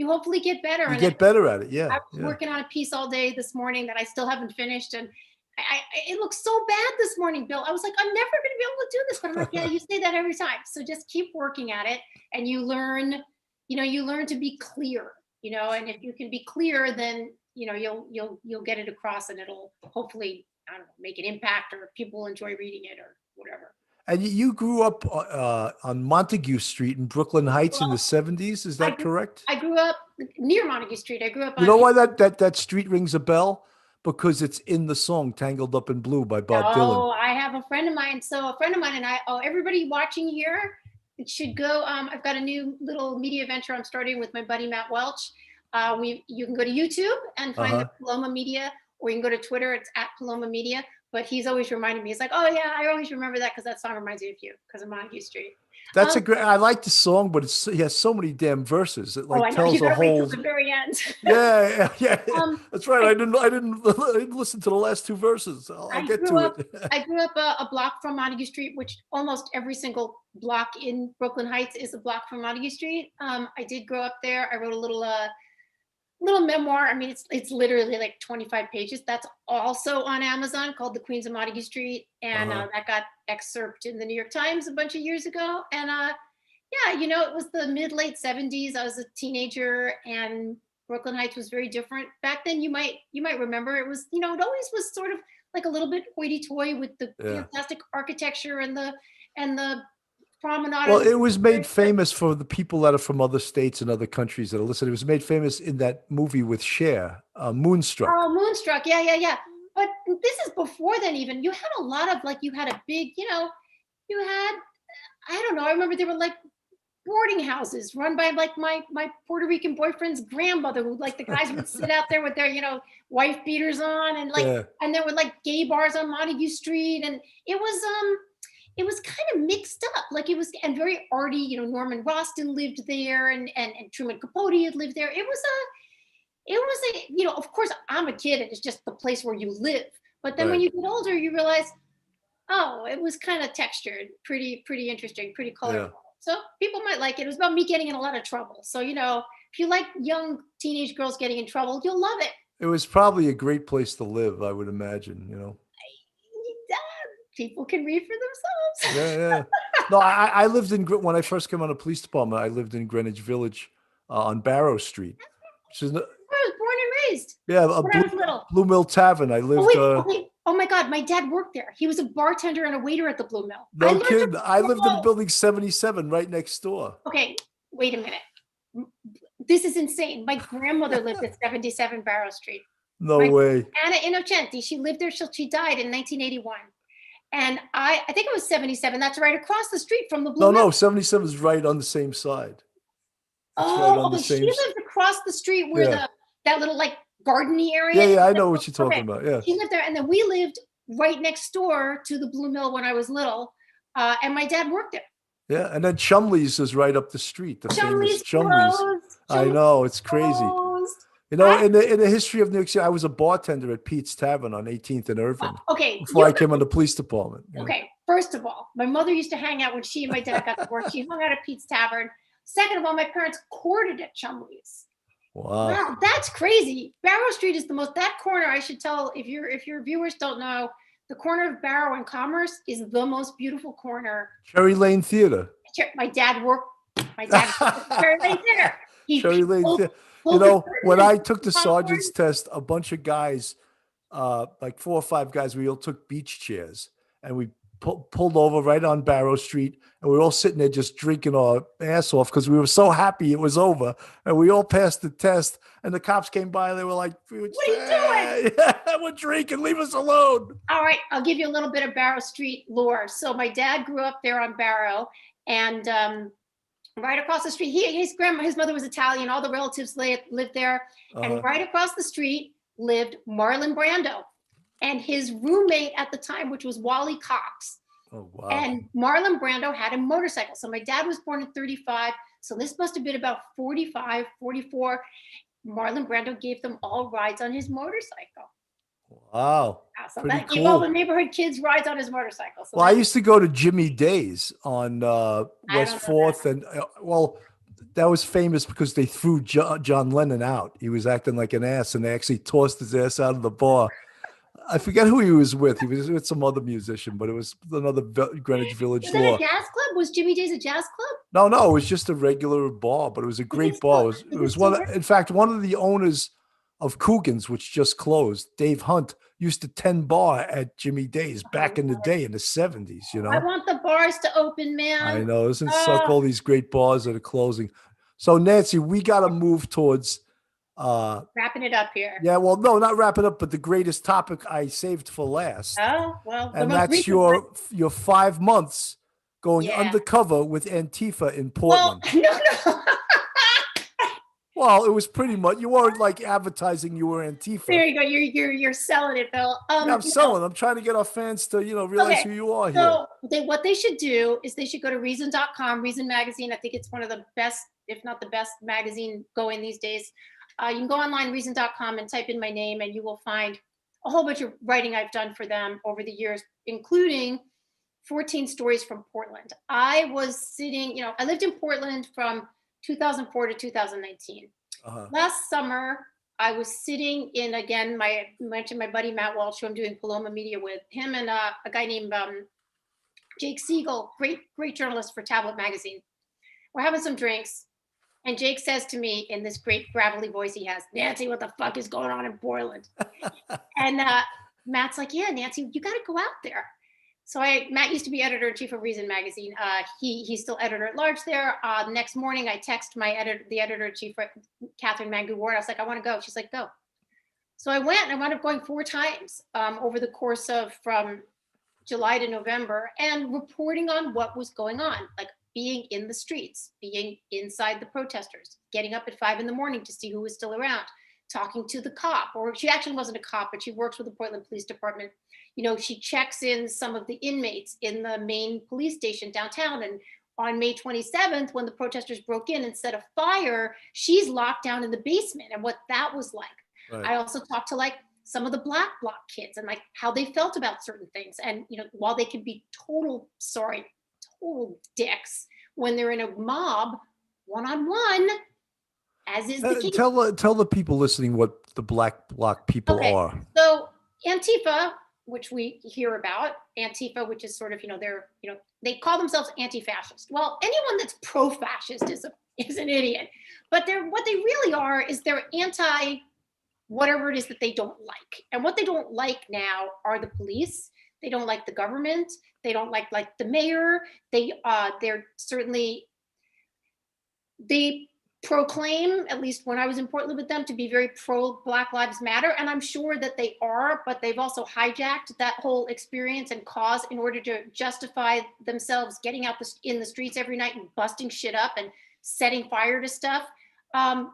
hopefully get better. you And get better at it. Yeah, I was yeah. working on a piece all day this morning that I still haven't finished. And it looks so bad this morning, Bill. I was like, I'm never going to be able to do this. But I'm like, yeah, you say that every time. So just keep working at it. And you learn to be clear, and if you can be clear, then, you'll get it across, and it'll hopefully, I don't know, make an impact, or people will enjoy reading it or whatever. And you grew up on Montague Street in Brooklyn Heights in the Well, 70s. Is I that grew correct? I grew up near Montague Street. I grew up You on know why that street rings a bell? Because it's in the song "Tangled Up in Blue" by Bob Dylan. Oh, I have a friend of mine. So a friend of mine and I, oh, everybody watching here, it should go. I've got a new little media venture I'm starting with my buddy Matt Welch. You can go to YouTube and Uh find huh. the Paloma Media, or you can go to Twitter. It's at Paloma Media. But he's always reminding me. He's like, oh yeah, I always remember that because that song reminds me of you because of Montague Street. That's a Um, great. I like the song, but he has so many damn verses. It oh, like I know. You tells a got to wait till whole. the very end. Yeah, yeah. um, That's right. I, I didn't listen to the last two verses. I'll I get grew to up it. I grew up a block from Montague Street, which almost every single block in Brooklyn Heights is a block from Montague Street. I did grow up there. I wrote a little memoir. I mean, it's literally like 25 pages. That's also on Amazon, called The Queens of Montague Street, and Uh-huh. that got excerpted in the New York Times a bunch of years ago. And yeah, it was the mid late 70s. I was a teenager, and Brooklyn Heights was very different back then. You might remember it was, it always was sort of like a little bit hoity-toity with the Yeah. fantastic architecture and the promenade. Well, And it was made famous for the people that are from other states and other countries that are listening. It was made famous in that movie with Cher, Moonstruck. Oh, Moonstruck. Yeah, yeah, yeah. But this is before then. Even you had a lot of, like, you had a big, you had, I don't know. I remember there were like boarding houses run by like my Puerto Rican boyfriend's grandmother, who, like, the guys would sit out there with their wife beaters on, and like, Yeah. and there were like gay bars on Montague Street, and it was kind of mixed up, like it was, and very arty. Norman Roston lived there, and Truman Capote had lived there. It was a of course I'm a kid and it's just the place where you live, but then when Right. you get older you realize, oh, it was kind of textured, pretty interesting, pretty Yeah. colorful. So people might like it. It was about me getting in a lot of trouble. So, if you like young teenage girls getting in trouble, you'll love it. It was probably a great place to live, I would imagine. Yeah, people can read for themselves. Yeah, yeah. No, I lived when I first came on the police department. I lived in Greenwich Village on Barrow Street, which is I was born and raised yeah, a when I was little. Blue Mill Tavern. I Oh lived. wait, okay. Oh my God, my dad worked there. He was a bartender and a waiter at the Blue Mill. I No learned to kidding. I lived in blow. building 77 right next door. Okay, wait a minute. This is insane. My grandmother lived at 77 Barrow Street. No My way. Anna Innocenti, she lived there till she died in 1981. And I think it was 77. That's right across the street from the Blue No, Mill. no. 77 is right on the same side. It's right Oh, on the okay. She same. lived across the street where Yeah. that little like gardeny area. Yeah, is. yeah. I know what you're Okay. talking about. Yeah. She lived there, and then we lived right next door to the Blue Mill when I was little. And my dad worked there. Yeah. And then Chumley's is right up the street. The famous Chumley's Chumley's. closed. I know. It's crazy. Closed. In the history of New York City, I was a bartender at Pete's Tavern on 18th and Irving Okay. before I came on the police department. Okay. First of all, my mother used to hang out when she and my dad got to work. She hung out at Pete's Tavern. Second of all, my parents courted at Chumley's. Wow. Wow, that's crazy. Barrow Street is that corner. I should tell, if your viewers don't know, the corner of Barrow and Commerce is the most beautiful corner. Cherry Lane Theater. My dad worked at Cherry Lane Theater. Cherry Lane Theater. When I took the sergeant's test, a bunch of guys, like 4 or 5 guys, we all took beach chairs and we pulled over right on Barrow Street, and we were all sitting there just drinking our ass off because we were so happy it was over, and we all passed the test. And the cops came by and they were like, "What are you doing? Yeah, we're drinking. Leave us alone." All right, I'll give you a little bit of Barrow Street lore. So my dad grew up there on Barrow, and right across the street, his mother was Italian. All the relatives lived there, and right across the street lived Marlon Brando and his roommate at the time, which was Wally Cox. Oh, wow. And Marlon Brando had a motorcycle. So my dad was born in 35. So this must have been about 45, 44. Marlon Brando gave them all rides on his motorcycle. Wow. So Pretty that gave cool. all the neighborhood kids rides on his motorcycle. So Well, I used to go to Jimmy Day's on West don't know 4th. And that was famous because they threw John Lennon out. He was acting like an ass, and they actually tossed his ass out of the bar. I forget who he was with. He was with some other musician, but it was another Greenwich Village Was it law. a jazz club? Was Jimmy Day's a jazz club? No, it was just a regular bar, but it was a great bar. It was one. In fact, one of the owners of Coogan's, which just closed. Dave Hunt used to 10 bar at Jimmy Day's back in the day in the 70s, you I know? want the bars to open, I man. know. Isn't it suck, Oh, all these great bars that are closing? So Nancy, we got to move towards wrapping it up here. yeah, well, no, not wrap it up, but the greatest topic I saved for last. Oh, well, the And most that's recent one. your 5 months going Yeah. undercover with Antifa in Well, Portland. no, no. Well, it was pretty much, you weren't like advertising you were Antifa. There you go. You're selling it, Bill. Yeah, I'm No. selling. I'm trying to get our fans to, realize Okay. who you are here. So what they should do is they should go to reason.com, Reason Magazine. I think it's one of the best, if not the best magazine going these days. You can go online, reason.com, and type in my name, and you will find a whole bunch of writing I've done for them over the years, including 14 stories from Portland. I was sitting, I lived in Portland from 2004 to 2019. Uh-huh. Last summer, I was sitting in, again, I mentioned my buddy Matt Walsh, who I'm doing Paloma Media with, him and a guy named Jake Siegel, great journalist for Tablet Magazine. We're having some drinks, and Jake says to me in this great gravelly voice he has, "Nancy, what the fuck is going on in Portland?" And Matt's like, "Yeah, Nancy, you got to go out there." So Matt used to be editor-in-chief of Reason Magazine. He's still editor-at-large there. Next morning, I text the editor-in-chief, Catherine Mangu-Ward. I was like, "I want to go." She's like, "Go." So I went, and I wound up going 4 times over the course of from July to November, and reporting on what was going on, like being in the streets, being inside the protesters, getting up at 5 a.m. to see who was still around, talking to the cop, or she actually wasn't a cop, but she works with the Portland Police Department. She checks in some of the inmates in the main police station downtown. And on May 27th, when the protesters broke in and set a fire, she's locked down in the basement and what that was like. Right. I also talked to some of the Black Bloc kids and how they felt about certain things. And, while they can be total dicks when they're in a mob one-on-one, as is the case. Tell the people listening what the Black Bloc people are. So Antifa, which we hear about, Antifa, which is sort of, they call themselves anti-fascist. Well, anyone that's pro-fascist is an idiot. But what they really are is they're anti whatever it is that they don't like. And what they don't like now are the police. They don't like the government. They don't like the mayor. They're certainly, they proclaim, at least when I was in Portland with them, to be very pro Black Lives Matter. And I'm sure that they are, but they've also hijacked that whole experience and cause in order to justify themselves getting out in the streets every night and busting shit up and setting fire to stuff.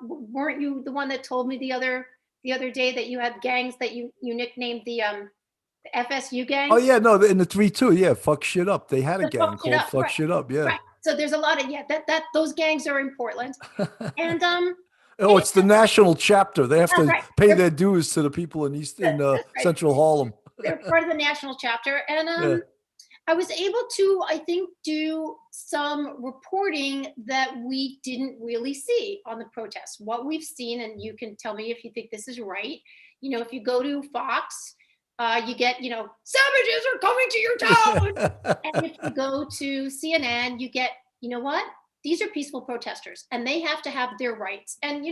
Weren't you the one that told me the other day that you had gangs that you nicknamed the FSU gang? Oh yeah, no, in the 3-2, yeah, fuck shit up. They had a gang called Fuck Shit Up, yeah. Right. So there's a lot of that those gangs are in Portland, and oh, it's the national chapter. They have to pay their dues to the people in Central Harlem. They're part of the national chapter, and I was able to, I think, do some reporting that we didn't really see on the protests. What we've seen, and you can tell me if you think this is right. If you go to Fox, you get, savages are coming to your town. And if you go to CNN, you get, what? These are peaceful protesters and they have to have their rights. And,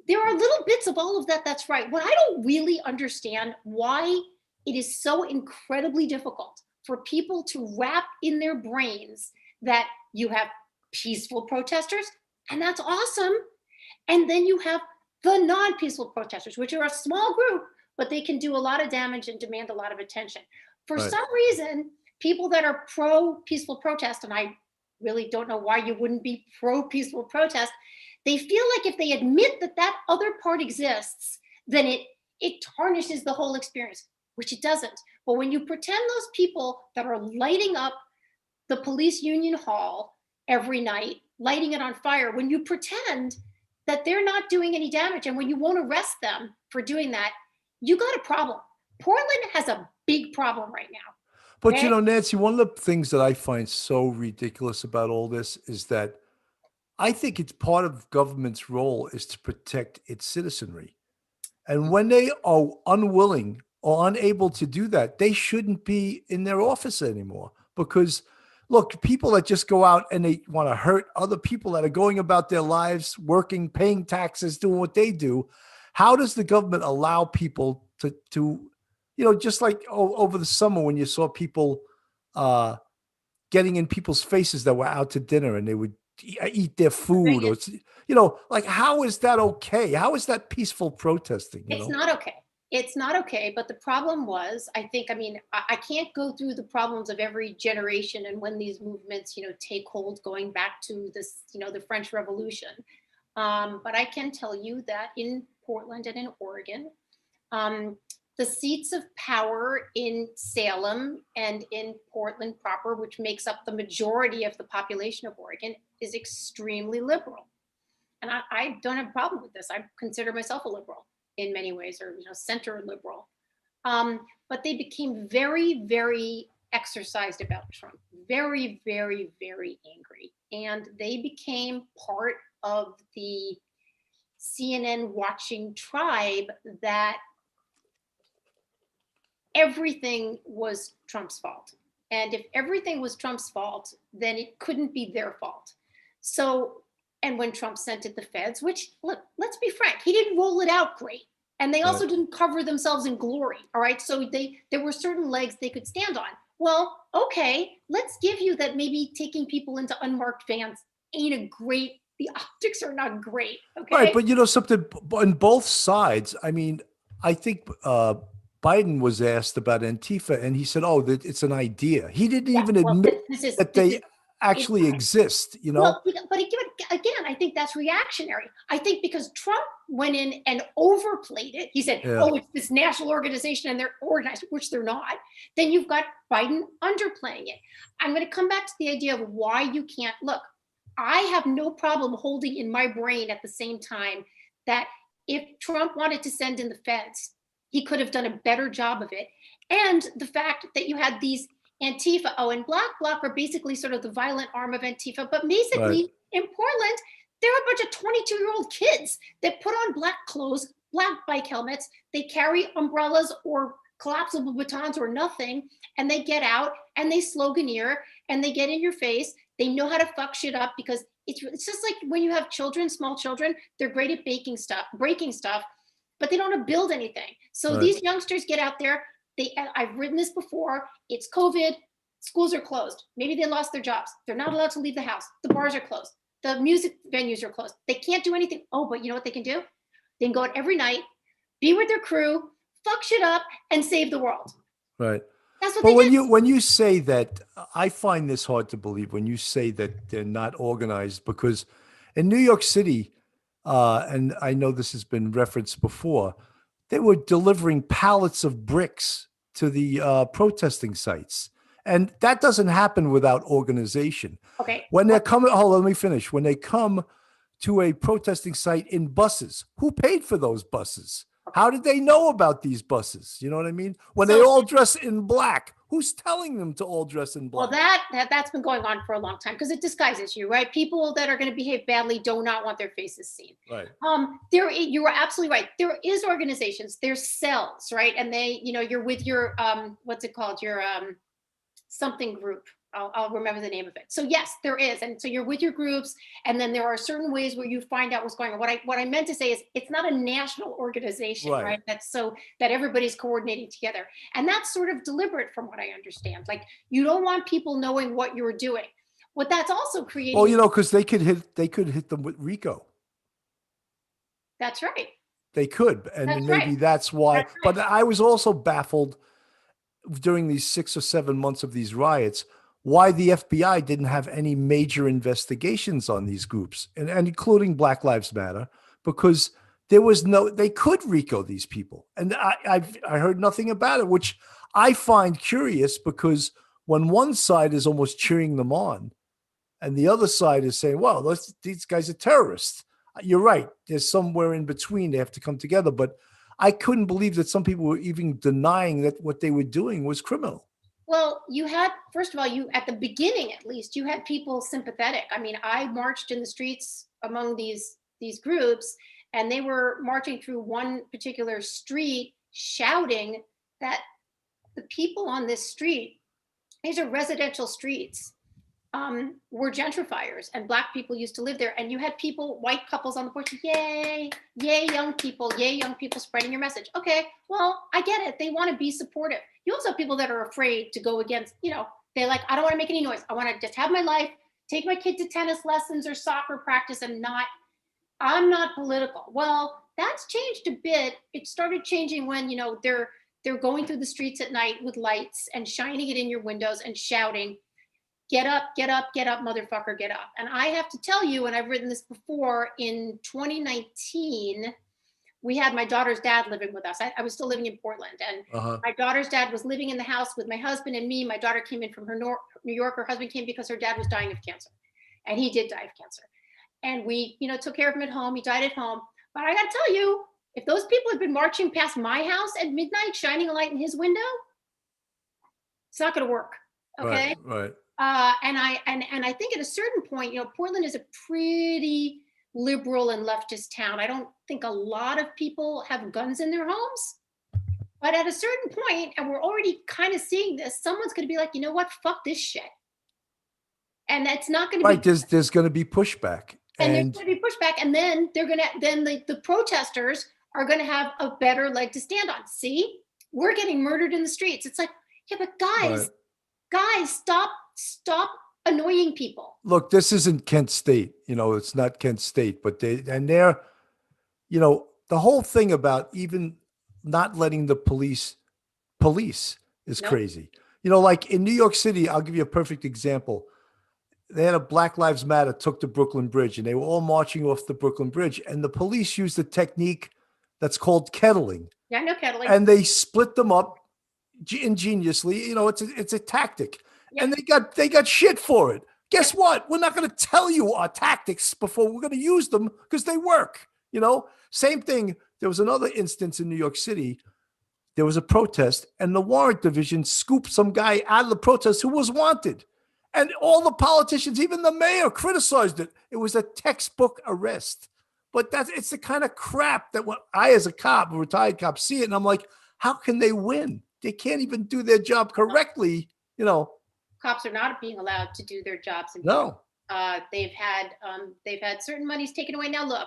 there are little bits of all of that. That's right. What I don't really understand why it is so incredibly difficult for people to wrap in their brains that you have peaceful protesters, and that's awesome. And then you have the non-peaceful protesters, which are a small group, but they can do a lot of damage and demand a lot of attention. For some reason, people that are pro-peaceful protest, and I really don't know why you wouldn't be pro-peaceful protest, they feel like if they admit that other part exists, then it tarnishes the whole experience, which it doesn't. But when you pretend those people that are lighting up the police union hall every night, lighting it on fire, when you pretend that they're not doing any damage, and when you won't arrest them for doing that, you got a problem. Portland has a big problem right now. But Nancy, one of the things that I find so ridiculous about all this is that I think it's part of government's role is to protect its citizenry. And when they are unwilling or unable to do that, they shouldn't be in their office anymore. Because look, people that just go out and they want to hurt other people that are going about their lives, working, paying taxes, doing what they do. How does the government allow people to just like over the summer when you saw people uh, getting in people's faces that were out to dinner and they would eat their food, or like, how is that okay? How is that peaceful protesting? It's not okay. It's not okay. But the problem was, I think, I mean, I can't go through the problems of every generation and when these movements, take hold, going back to this, the French Revolution. But I can tell you that in Portland and in Oregon, the seats of power in Salem and in Portland proper, which makes up the majority of the population of Oregon, is extremely liberal. And I don't have a problem with this. I consider myself a liberal in many ways, or center liberal. But they became very, very exercised about Trump, very, very, very angry, and they became part of the CNN watching tribe that everything was Trump's fault. And if everything was Trump's fault, then it couldn't be their fault. So, and when Trump sent it the feds, which, look, let's be frank, he didn't roll it out great. And they also didn't cover themselves in glory. All right. So there were certain legs they could stand on. Well, okay, let's give you that maybe taking people into unmarked vans ain't a great, the optics are not great. Okay. Right. But something on both sides. I mean, I think Biden was asked about Antifa and he said, oh, that it's an idea. He didn't even admit that they actually exist, Well, but again, I think that's reactionary. I think because Trump went in and overplayed it, he said, oh, it's this national organization and they're organized, which they're not. Then you've got Biden underplaying it. I'm going to come back to the idea of why you can't look. I have no problem holding in my brain at the same time that if Trump wanted to send in the feds, he could have done a better job of it. And the fact that you had these Antifa, and Black Bloc are basically sort of the violent arm of Antifa, but basically in Portland, they're a bunch of 22-year-old kids that put on black clothes, black bike helmets, they carry umbrellas or collapsible batons or nothing, and they get out and they sloganeer and they get in your face. They know how to fuck shit up because it's just like when you have children, small children, they're great at breaking stuff, but they don't know how to build anything. So these youngsters get out there. I've written this before. It's COVID. Schools are closed. Maybe they lost their jobs. They're not allowed to leave the house. The bars are closed. The music venues are closed. They can't do anything. Oh, but you know what they can do? They can go out every night, be with their crew, fuck shit up, and save the world. Right. That's what but they do. When you say that, I find this hard to believe when you say that they're not organized, because in New York City, and I know this has been referenced before, they were delivering pallets of bricks to the protesting sites. And that doesn't happen without organization. Okay. When they're coming, hold on, let me finish. When they come to a protesting site in buses, who paid for those buses? How did they know about these buses? You know what I mean? When they all dress in black, who's telling them to all dress in black? Well, that's been going on for a long time because it disguises you, right? People that are going to behave badly do not want their faces seen. Right. You are absolutely right. There is organizations, there's cells, right? And they, you're with your what's it called? Your something group. I'll remember the name of it. So yes, there is. And so you're with your groups, and then there are certain ways where you find out what's going on. What I meant to say is it's not a national organization, right? That's so that everybody's coordinating together. And that's sort of deliberate from what I understand. Like you don't want people knowing what you're doing. What that's also creating. Well, because they could hit them with RICO. That's right. They could. And maybe that's why. That's right. But I was also baffled during these 6 or 7 months of these riots, why the FBI didn't have any major investigations on these groups, and including Black Lives Matter, because they could RICO these people. And I heard nothing about it, which I find curious, because when one side is almost cheering them on and the other side is saying, well, these guys are terrorists. You're right. There's somewhere in between. They have to come together. But I couldn't believe that some people were even denying that what they were doing was criminal. Well, you had, first of all, at the beginning, at least, you had people sympathetic. I mean, I marched in the streets among these groups, and they were marching through one particular street shouting that the people on this street, these are residential streets, were gentrifiers, and Black people used to live there. And you had people, white couples on the porch, yay, yay, young people spreading your message. Okay, well, I get it. They want to be supportive. You also have people that are afraid to go against, they're like, I don't want to make any noise. I want to just have my life, take my kid to tennis lessons or soccer practice, and I'm not political. Well, that's changed a bit. It started changing when, they're going through the streets at night with lights and shining it in your windows and shouting, get up, get up, get up, motherfucker, get up. And I have to tell you, and I've written this before, in 2019, we had my daughter's dad living with us. I was still living in Portland, and my daughter's dad was living in the house with my husband and me. My daughter came in from New York. Her husband came because her dad was dying of cancer, and he did die of cancer. And we, took care of him at home. He died at home. But I got to tell you, if those people had been marching past my house at midnight, shining a light in his window, it's not going to work. Okay. Right. And I think at a certain point, Portland is a pretty liberal and leftist town. I don't think a lot of people have guns in their homes, but at a certain point, and we're already kind of seeing this, someone's going to be like, you know what, fuck this shit. And that's not going to be right. There's going to be pushback, and there's going to be pushback, and then the protesters are going to have a better leg to stand on. See, we're getting murdered in the streets. It's like, yeah, but guys, stop annoying people. Look, this isn't Kent State. It's not Kent State, but they're, the whole thing about even not letting the police is crazy. Like in New York City, I'll give you a perfect example. They had a Black Lives Matter took the Brooklyn Bridge, and they were all marching off the Brooklyn Bridge, and the police used a technique that's called kettling. Yeah, I know kettling. And they split them up ingeniously. It's a tactic. Yeah. And they got shit for it. Guess what? We're not going to tell you our tactics before we're going to use them because they work. Same thing. There was another instance in New York City. There was a protest, and the warrant division scooped some guy out of the protest who was wanted. And all the politicians, even the mayor, criticized it. It was a textbook arrest. But it's the kind of crap that when I, as a retired cop, see it, and I'm like, how can they win? They can't even do their job correctly. Cops are not being allowed to do their jobs. No. They've had certain monies taken away. Now, look,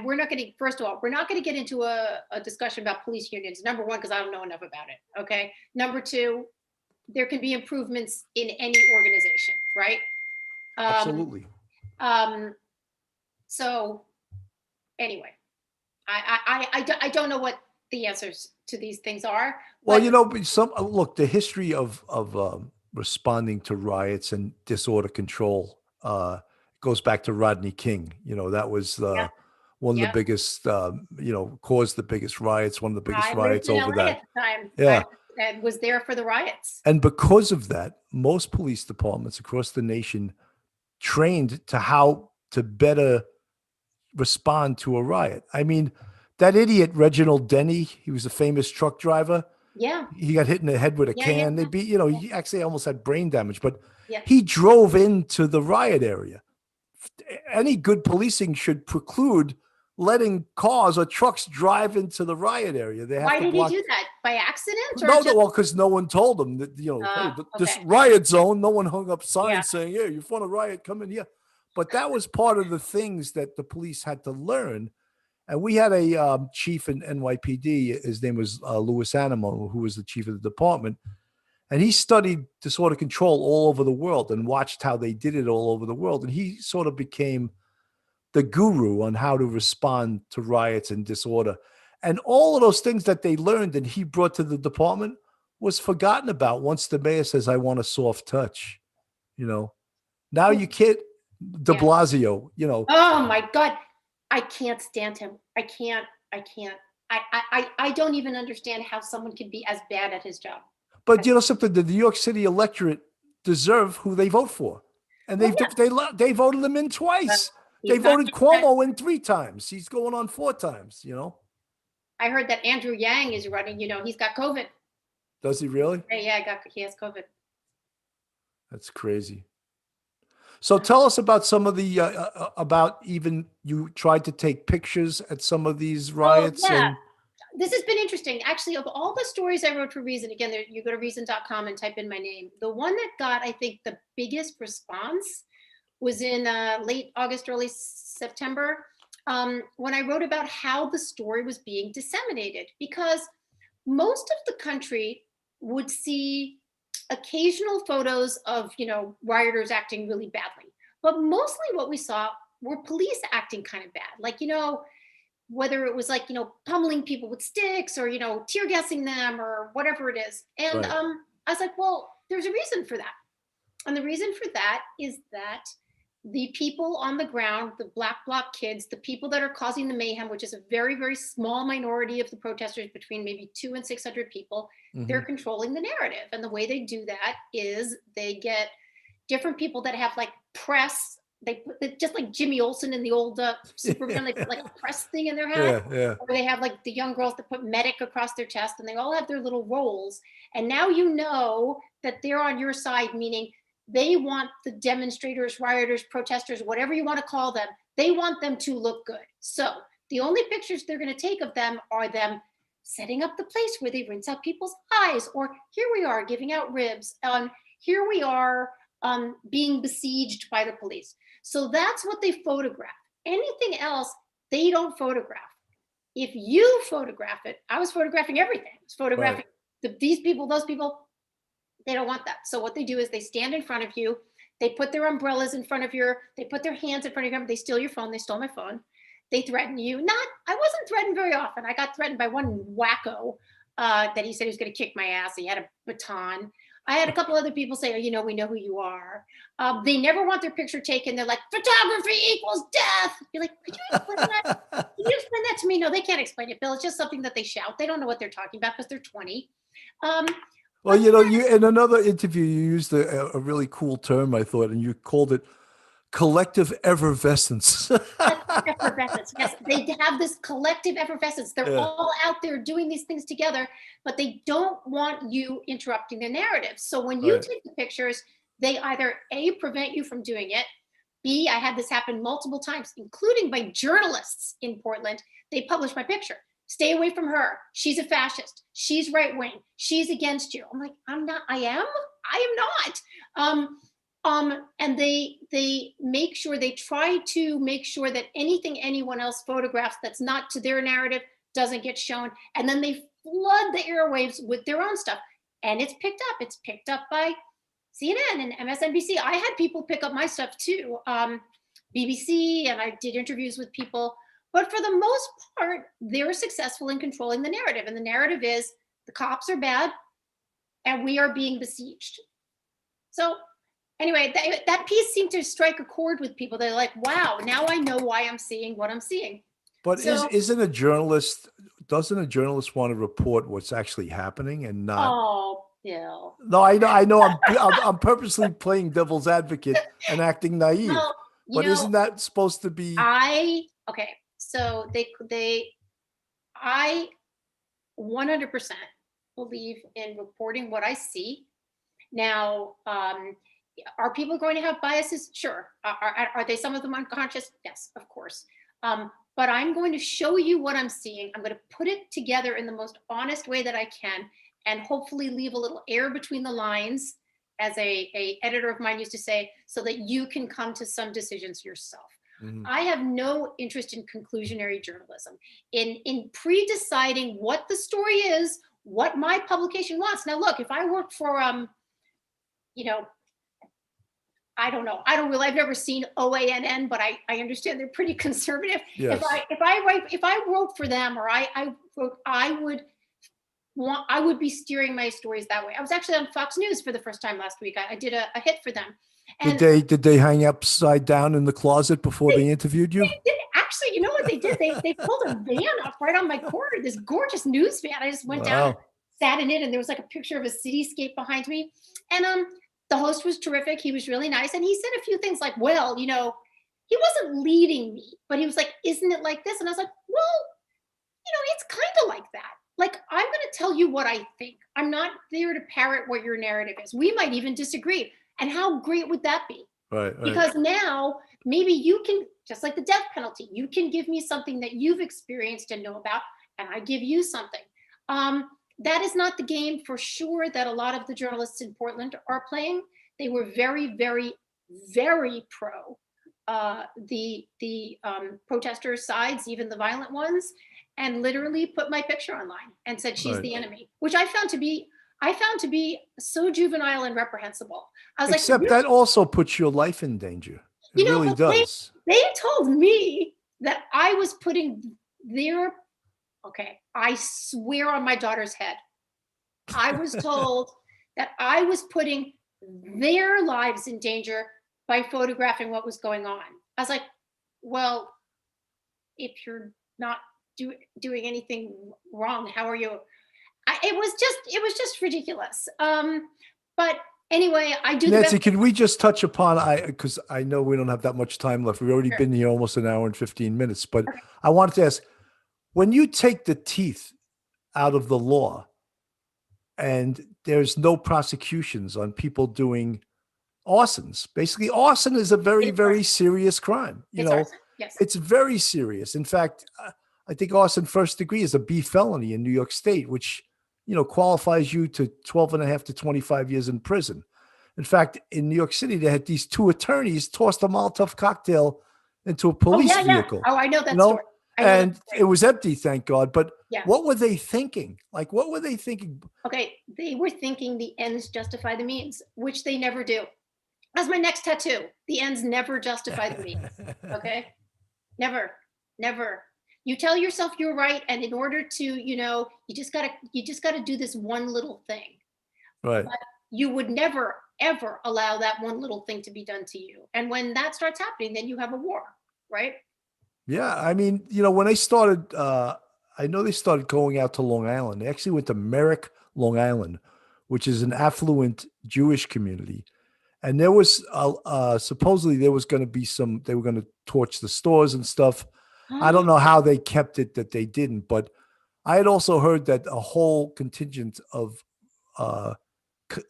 we're not going to. First of all, we're not going to get into a discussion about police unions. Number one, because I don't know enough about it. Okay. Number two, there can be improvements in any organization, right? Absolutely. So, anyway, I don't know what the answers to these things are. Well, look, the history of responding to riots and disorder control goes back to Rodney King. That was one of the biggest, caused the biggest riots, one of the biggest riots over that. At the time. Yeah. And was there for the riots. And because of that, most police departments across the nation trained to how to better respond to a riot. I mean, that idiot, Reginald Denny, he was a famous truck driver. Yeah. He got hit in the head with a can. Yeah. He actually almost had brain damage, but he drove into the riot area. Any good policing should preclude letting cars or trucks drive into the riot area. Why did he do that? By accident? Well, because no one told him that, hey, this riot zone, no one hung up signs saying, yeah, you want a riot, come in here. But that was part of the things that the police had to learn. And we had a chief in NYPD. His name was Louis Animo, who was the chief of the department. And he studied disorder control all over the world and watched how they did it all over the world. And he sort of became the guru on how to respond to riots and disorder. And all of those things that they learned and he brought to the department was forgotten about once the mayor says, I want a soft touch. Now you can't, de Blasio, Oh my God. I can't stand him. I can't. I don't even understand how someone can be as bad at his job. But something, the New York City electorate deserve who they vote for. And they voted him in twice. They voted Cuomo in 3 times. He's going on 4 times, I heard that Andrew Yang is running, he's got COVID. Does he really? Yeah, he has COVID. That's crazy. So tell us about some of the, about even you tried to take pictures at some of these riots. Yeah. this has been interesting. Actually, of all the stories I wrote for Reason, again, there, you go to reason.com and type in my name. The one that got, I think, the biggest response was in late August, early September, when I wrote about how the story was being disseminated. Because most of the country would see occasional photos of, rioters acting really badly. But mostly what we saw were police acting kind of bad. Like, whether it was like, pummeling people with sticks or, tear gassing them or whatever it is. And Right. I was like, well, there's a reason for that. And the reason for that is that the people on the ground, the Black Bloc kids, the people that are causing the mayhem, which is a very, very small minority of the protesters, between maybe 200 and 600 people, they're controlling the narrative. And the way they do that is they get different people that have like press. They put just like Jimmy Olsen in the old Superman, they put like a press thing in their head. Yeah. Or they have like the young girls that put medic across their chest, and they all have their little roles. And now you know that they're on your side, meaning they want the demonstrators, rioters, protesters, whatever you want to call them, they want them to look good. So the only pictures they're going to take of them are them setting up the place where they rinse out people's eyes, or here we are giving out ribs. Here we are being besieged by the police. So that's what they photograph. Anything else, they don't photograph. If you photograph it, I was photographing everything. I was photographing these people, those people. They don't want that. So what they do is they stand in front of you. They put their umbrellas in front of they put their hands in front of you. They steal your phone. They stole my phone. They threaten you. I wasn't threatened very often. I got threatened by one wacko that he said he was going to kick my ass. He had a baton. I had a couple other people say, oh, we know who you are. They never want their picture taken. They're like, photography equals death. You're like, could you explain that? Can you explain that to me? No, they can't explain it, Bill. It's just something that they shout. They don't know what they're talking about because they're 20. Well, you in another interview, you used a really cool term, I thought, and you called it collective effervescence. Effervescence. Yes, they have this collective effervescence. They're all out there doing these things together, but they don't want you interrupting the narrative. So when you take the pictures, they either A, prevent you from doing it. B, I had this happen multiple times, including by journalists in Portland. They published my picture. Stay away from her. She's a fascist. She's right wing. She's against you. I'm like, I'm not. I am not. And they make sure, they try to make sure that anything anyone else photographs that's not to their narrative doesn't get shown. And then they flood the airwaves with their own stuff. And it's picked up. It's picked up by CNN and MSNBC. I had people pick up my stuff too. BBC, and I did interviews with people. But for the most part, they're successful in controlling the narrative. And the narrative is the cops are bad and we are being besieged. So anyway, that piece seemed to strike a chord with people. They're like, wow, now I know why I'm seeing what I'm seeing. But doesn't a journalist want to report what's actually happening and not? Oh, Bill. No, I know. I'm purposely playing devil's advocate and acting naive. Well, but isn't that supposed to be? Okay. So I 100% believe in reporting what I see. Now, are people going to have biases? Sure. Are they, some of them unconscious? Yes, of course. But I'm going to show you what I'm seeing. I'm going to put it together in the most honest way that I can, and hopefully leave a little air between the lines, as a editor of mine used to say, so that you can come to some decisions yourself. Mm-hmm. I have no interest in conclusionary journalism, in pre-deciding what the story is, what my publication wants. Now, look, if I work for, I don't know. I've never seen OANN, but I understand they're pretty conservative. Yes. If I wrote for them, or I would be steering my stories that way. I was actually on Fox News for the first time last week. I did a hit for them. And did they hang upside down in the closet before they interviewed you? They did. Actually, you know what they did? They pulled a van up right on my corner, this gorgeous news van. I just went down, sat in it, and there was like a picture of a cityscape behind me. And the host was terrific. He was really nice. And he said a few things like, well, he wasn't leading me, but he was like, isn't it like this? And I was like, well, it's kind of like that. Like, I'm going to tell you what I think. I'm not there to parrot what your narrative is. We might even disagree. And how great would that be? Right. Because now maybe you can, just like the death penalty, you can give me something that you've experienced and know about, and I give you something. That is not the game for sure that a lot of the journalists in Portland are playing. They were very, very, very pro the protesters' sides, even the violent ones, and literally put my picture online and said she's Right. the enemy, which I found to be so juvenile and reprehensible. I was like, Except that also puts your life in danger. It really but does. they told me that I was putting their, okay, I swear on my daughter's head, I was told that I was putting their lives in danger by photographing what was going on. I was like, well, if you're not doing anything wrong, how are you? It was just ridiculous. But anyway, I do the best. Nancy, can we just touch upon because I know we don't have that much time left. We've already Sure. been here almost an hour and 15 minutes, but I wanted to ask, when you take the teeth out of the law and there's no prosecutions on people doing arsons, basically arson is a very, It's very arson. serious crime. It's arson. Yes. It's very serious. In fact, I think arson first degree is a B felony in New York State, which, qualifies you to 12 and a half to 25 years in prison. In fact, in New York City, they had these two attorneys tossed a Molotov cocktail into a police vehicle. Oh, I know that story. And it was empty, thank God. But yeah. What were they thinking? Like, what were they thinking? Okay, they were thinking the ends justify the means, which they never do. That's my next tattoo. The ends never justify the means. Okay, never, never. You tell yourself you're right, and in order to, you just gotta do this one little thing. Right. But you would never, ever allow that one little thing to be done to you. And when that starts happening, then you have a war, right? Yeah, I mean, when they started, I know they started going out to Long Island. They actually went to Merrick, Long Island, which is an affluent Jewish community. And there was supposedly there was going to be they were going to torch the stores and stuff. I don't know how they kept it that they didn't, but I had also heard that a whole contingent of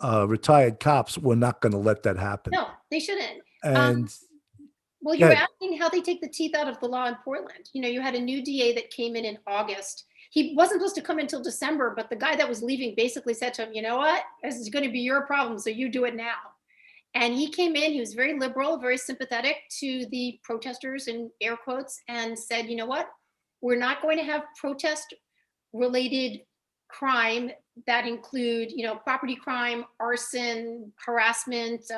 retired cops were not going to let that happen. No, they shouldn't. And well, you were asking how they take the teeth out of the law in Portland. You had a new DA that came in August. He wasn't supposed to come until December, but the guy that was leaving basically said to him, you know what? This is going to be your problem, so you do it now. And he came in, he was very liberal, very sympathetic to the protesters in air quotes, and said, you know what? We're not going to have protest related crime that include, property crime, arson, harassment,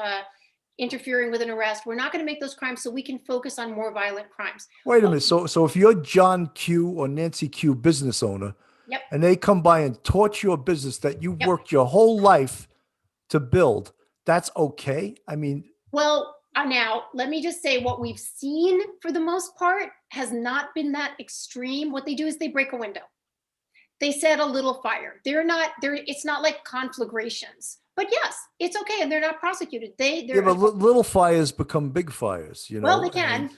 interfering with an arrest. We're not going to make those crimes so we can focus on more violent crimes. Wait a minute. So if you're John Q or Nancy Q business owner, yep. and they come by and torch your business that you worked your whole life to build, that's okay? I mean, well, now let me just say what we've seen for the most part has not been that extreme. What they do is they break a window. They set a little fire. It's not like conflagrations. But yes, it's okay, and they're not prosecuted. But little fires become big fires, Well, they can.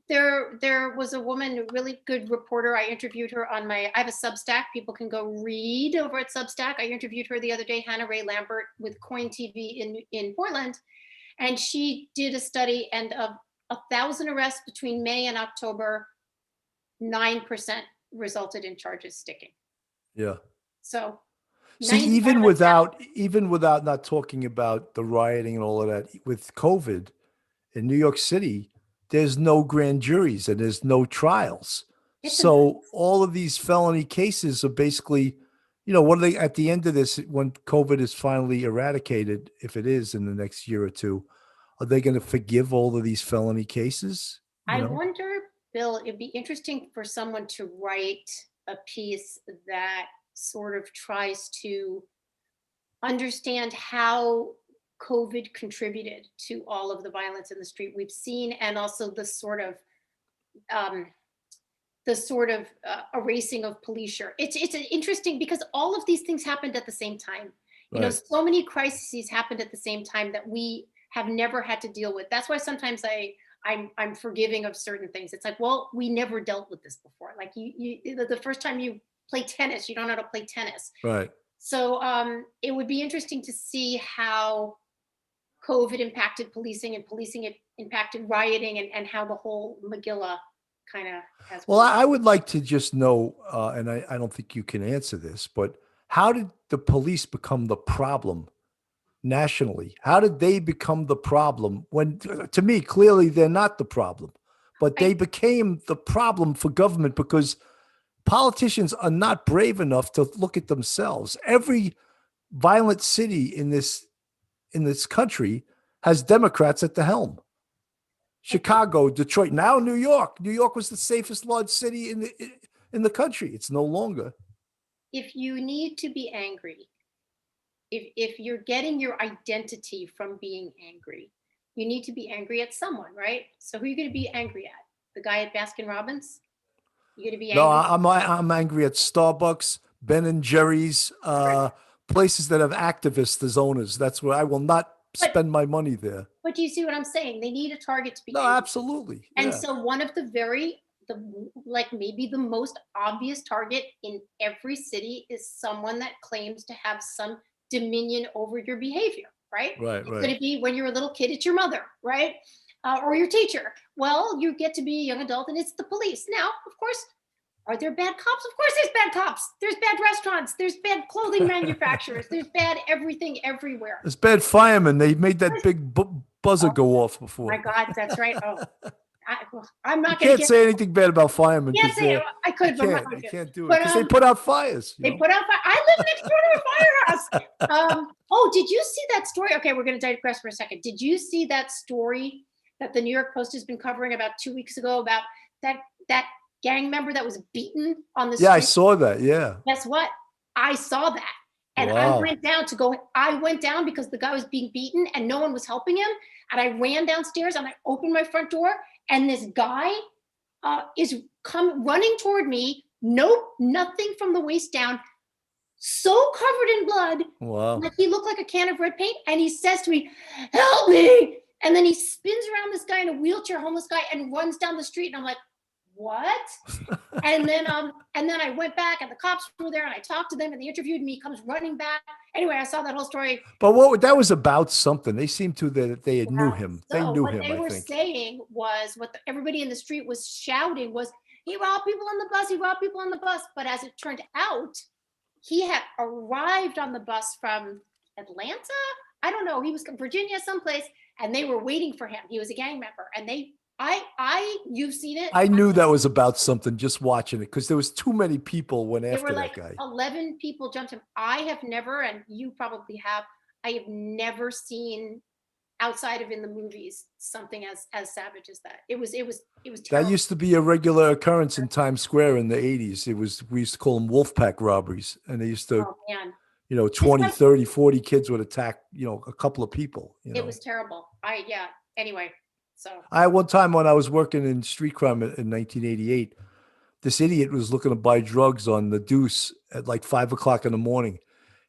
There was a woman, a really good reporter. I interviewed her I have a Substack. People can go read over at Substack. I interviewed her the other day, Hannah Ray Lambert with Coin TV in Portland. And she did a study, and of 1,000 arrests between May and October, 9% resulted in charges sticking. Yeah. So see, even without not talking about the rioting and all of that, with COVID in New York City, there's no grand juries and there's no trials. So all of these felony cases are basically, what are they at the end of this, when COVID is finally eradicated, if it is in the next year or two, are they going to forgive all of these felony cases? I wonder, Bill, it'd be interesting for someone to write a piece that sort of tries to understand how COVID contributed to all of the violence in the street we've seen, and also the sort of erasing of police. It's interesting because all of these things happened at the same time. So many crises happened at the same time that we have never had to deal with. That's why sometimes I'm forgiving of certain things. It's like, well, we never dealt with this before. Like the first time you play tennis, you don't know how to play tennis. Right. So it would be interesting to see how COVID impacted policing, and policing impacted rioting, and how the whole Megillah kind of has Well, worked. I would like to just know, and I don't think you can answer this, but how did the police become the problem nationally? How did they become the problem when, to me, clearly they're not the problem, but I they became the problem for government because politicians are not brave enough to look at themselves. Every violent city in this country has Democrats at the helm. I think Chicago, Detroit, now New York. New York was the safest large city in the country. It's no longer. if you need to be angry, if you're getting your identity from being angry, you need to be angry at someone, right? So who are you going to be angry at? The guy at Baskin Robbins? You're going to be No, angry. I'm angry at Starbucks, Ben and Jerry's, places that have activists as owners. That's where I will not But spend my money there. but do you see what I'm saying? They need a target to be No, angry. absolutely. And Yeah. so one of the like maybe the most obvious target in every city is someone that claims to have some dominion over your behavior, right? Right, It's right. going to be when you're a little kid, it's your mother, right? Or your teacher. Well, you get to be a young adult and it's the police. Now, of course, are there bad cops? Of course, there's bad cops. There's bad restaurants. There's bad clothing manufacturers. There's bad everything everywhere. It's bad firemen. They made that There's- big buzzer oh go off my before. God, that's right. Oh, I'm You not going to can't get. say anything bad about firemen Can't because say it. they're I you could, but I'm not can't going you to. can't do it But because they put out fires. they put out fire. I live next door to a firehouse. Oh, did you see that story? Okay, we're going to digress for a second. Did you see that story that the New York Post has been covering about 2 weeks ago about that gang member that was beaten on the Yeah, I street? saw that. Yeah. Guess what? I saw that. And Wow. I went down because the guy was being beaten and no one was helping him. And I ran downstairs and I opened my front door and this guy is come running toward me. Nope, nothing from the waist down, so covered in blood, Wow. like he looked like a can of red paint. And he says to me, "Help me!" And then he spins around this guy in a wheelchair, homeless guy, and runs down the street. And I'm like, "What?" And then I went back, and the cops were there, and I talked to them, and they interviewed me. He comes running back. Anyway, I saw that whole story. But what that was about something. They seemed to that they had knew Yeah. him. They So knew what him, they I were think. saying was everybody in the street was shouting was, "He robbed people on the bus. He robbed people on the bus." But as it turned out, he had arrived on the bus from Atlanta. I don't know. He was from Virginia, someplace, and they were waiting for him. He was a gang member, and you've seen it. I knew that was about something just watching it because there was too many people went There were after that like guy. 11 people jumped him. I have never, and you probably have, I have never seen outside of in the movies something as savage as that. It was That terrible. used to be a regular occurrence in Times Square in the 80s. It was we used to call them wolf pack robberies. And they used to, Oh man. This 20, guy, 30, 40 kids would attack, a couple of people. it was terrible. Yeah. Anyway, so One time when I was working in street crime in 1988, this idiot was looking to buy drugs on the Deuce at like 5 o'clock in the morning.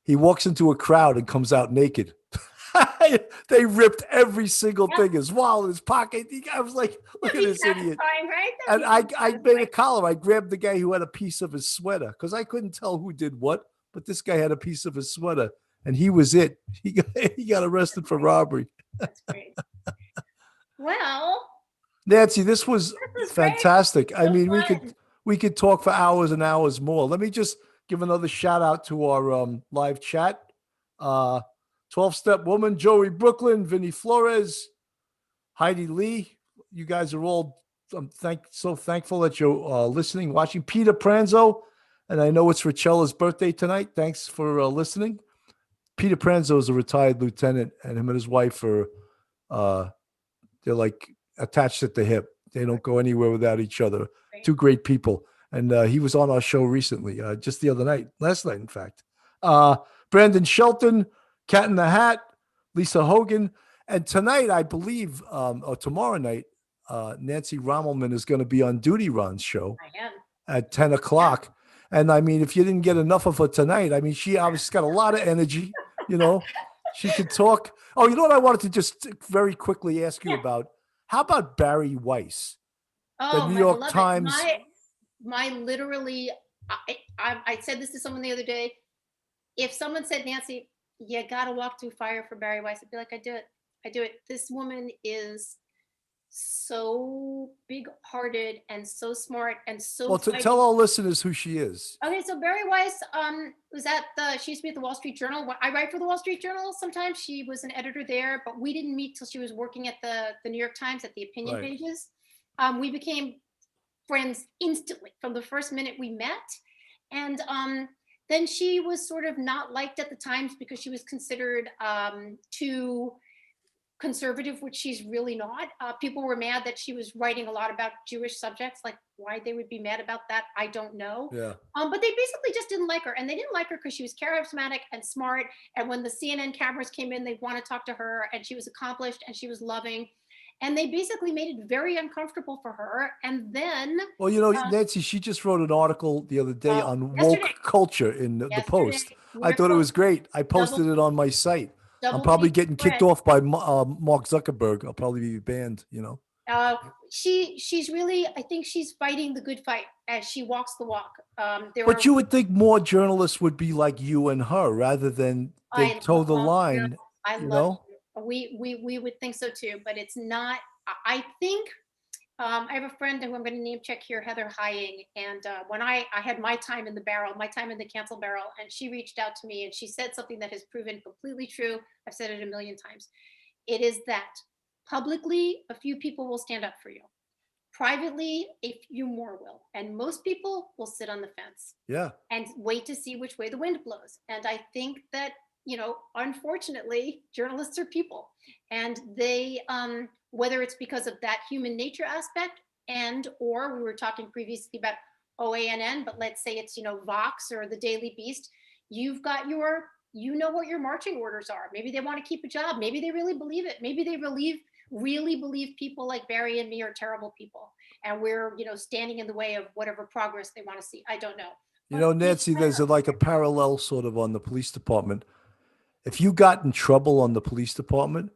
He walks into a crowd and comes out naked. They ripped every single yeah, thing, his wallet, his pocket. I was like, look that'd at be this idiot. satisfying, right? That'd And be I made a satisfying. collar. I grabbed the guy who had a piece of his sweater because I couldn't tell who did what, but this guy had a piece of his sweater and he was it. He got arrested for robbery. That's great. Well, Nancy, this was this is great. fantastic. I So mean, fun. we could talk for hours and hours more. Let me just give another shout out to our live chat. 12-step woman, Joey Brooklyn, Vinny Flores, Heidi Lee. You guys are all so thankful that you're listening, watching. Peter Pranzo, and I know it's Richella's birthday tonight. Thanks for listening. Peter Pranzo is a retired lieutenant, and him and his wife are they're like attached at the hip. They don't go anywhere without each other. Great. Two great people. And he was on our show recently, just the other night, last night, in fact. Brandon Shelton, Cat in the Hat, Lisa Hogan. And tonight, I believe, or tomorrow night, Nancy Rommelman is going to be on Duty Ron's show I am. at 10 o'clock. And I mean, if you didn't get enough of her tonight, I mean, she obviously got a lot of energy, She could talk. Oh, you know what I wanted to just very quickly ask you Yeah. about? How about Barry Weiss? Oh, New my York beloved. Times. My literally, I said this to someone the other day. If someone said, "Nancy, you got to walk through fire for Barry Weiss," I'd be like, "I do it. I do it." This woman is so big hearted and so smart and so Well, to fighting. tell our listeners who she is. Okay, so Barry Weiss was at she used to be at the Wall Street Journal. I write for the Wall Street Journal sometimes. She was an editor there, but we didn't meet till she was working at the New York Times at the opinion Right. pages. We became friends instantly from the first minute we met. And then she was sort of not liked at the Times because she was considered too conservative, which she's really not. People were mad that she was writing a lot about Jewish subjects. Like, why they would be mad about that, I don't know. Yeah. But they basically just didn't like her, and they didn't like her because she was charismatic and smart. And when the CNN cameras came in, they want to talk to her, and she was accomplished and she was loving. And they basically made it very uncomfortable for her. And then, Well, you know, Nancy, she just wrote an article the other day on yesterday, woke culture in the Post. New I York thought it was Post, great. I double posted it on my site. I'm double probably page getting kicked spread. off by Mark Zuckerberg. I'll probably be banned, you know. She's really, I think she's fighting the good fight as she walks the walk. But you would think more journalists would be like you and her rather than they I toe love the all, you know, line, I you love know? you. We would think so too, but it's not. I think I have a friend who I'm going to name check here, Heather Hying, and when I had my time in the barrel, my time in the cancel barrel, and she reached out to me and she said something that has proven completely true. I've said it a million times. It is that publicly, a few people will stand up for you. Privately, a few more will. And most people will sit on the fence Yeah. and wait to see which way the wind blows. And I think that, unfortunately, journalists are people. And they, whether it's because of that human nature aspect, and or we were talking previously about OANN, but let's say it's, Vox or the Daily Beast, you've got you know what your marching orders are. Maybe they want to keep a job. Maybe they really believe it. Maybe they really believe people like Barry and me are terrible people, and we're standing in the way of whatever progress they want to see. I don't know. You But know, Nancy, there's like a parallel sort of on the police department. If you got in trouble on the police department,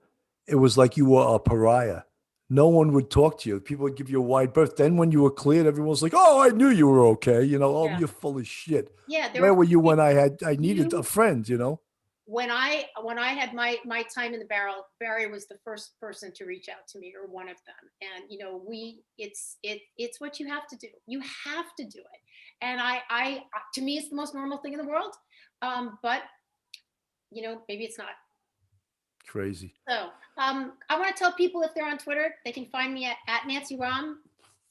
it was like you were a pariah. No one would talk to you. People would give you a wide berth. Then when you were cleared, everyone was like, "Oh, I knew you were okay." You know, "Oh, yeah, you're full of shit." yeah, there Where were were you when people, I needed a you friend, you know? when I had my time in the barrel, Barry was the first person to reach out to me, or one of them. And it's what you have to do. You have to do it. And I to me, it's the most normal thing in the world. But maybe it's not. Crazy. So I want to tell people, if they're on Twitter, they can find me at Nancy Rom.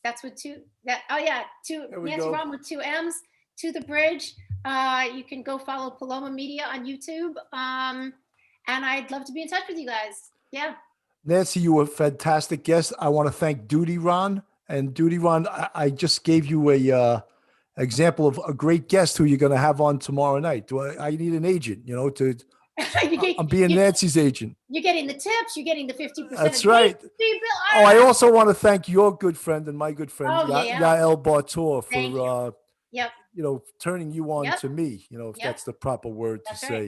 That's with two. Nancy go. Rom with two M's. To the bridge. You can go follow Paloma Media on YouTube. And I'd love to be in touch with you guys. Yeah. Nancy, you were a fantastic guest. I want to thank Duty Ron. And Duty Ron, I just gave you a example of a great guest who you're going to have on tomorrow night. I need an agent, I'm being Nancy's agent. You're getting the tips. You're getting the 50%. That's right. Oh, I also want to thank your good friend and my good friend, Yael Bartor, for Yep. turning you on to me, if that's the proper word to say,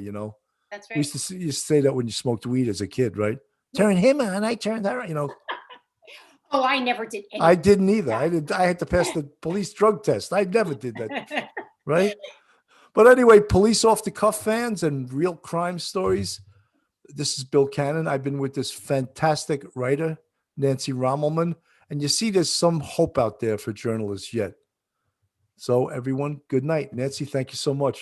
That's right. We used to say that when you smoked weed as a kid, right? Turn him on, I turned her on, Oh, I never did anything. I didn't either. I had to pass the police drug test. I never did that. Right? But anyway, police off the cuff fans and real crime stories. This is Bill Cannon. I've been with this fantastic writer, Nancy Rommelman. And you see, there's some hope out there for journalists yet. So everyone, good night. Nancy, thank you so much.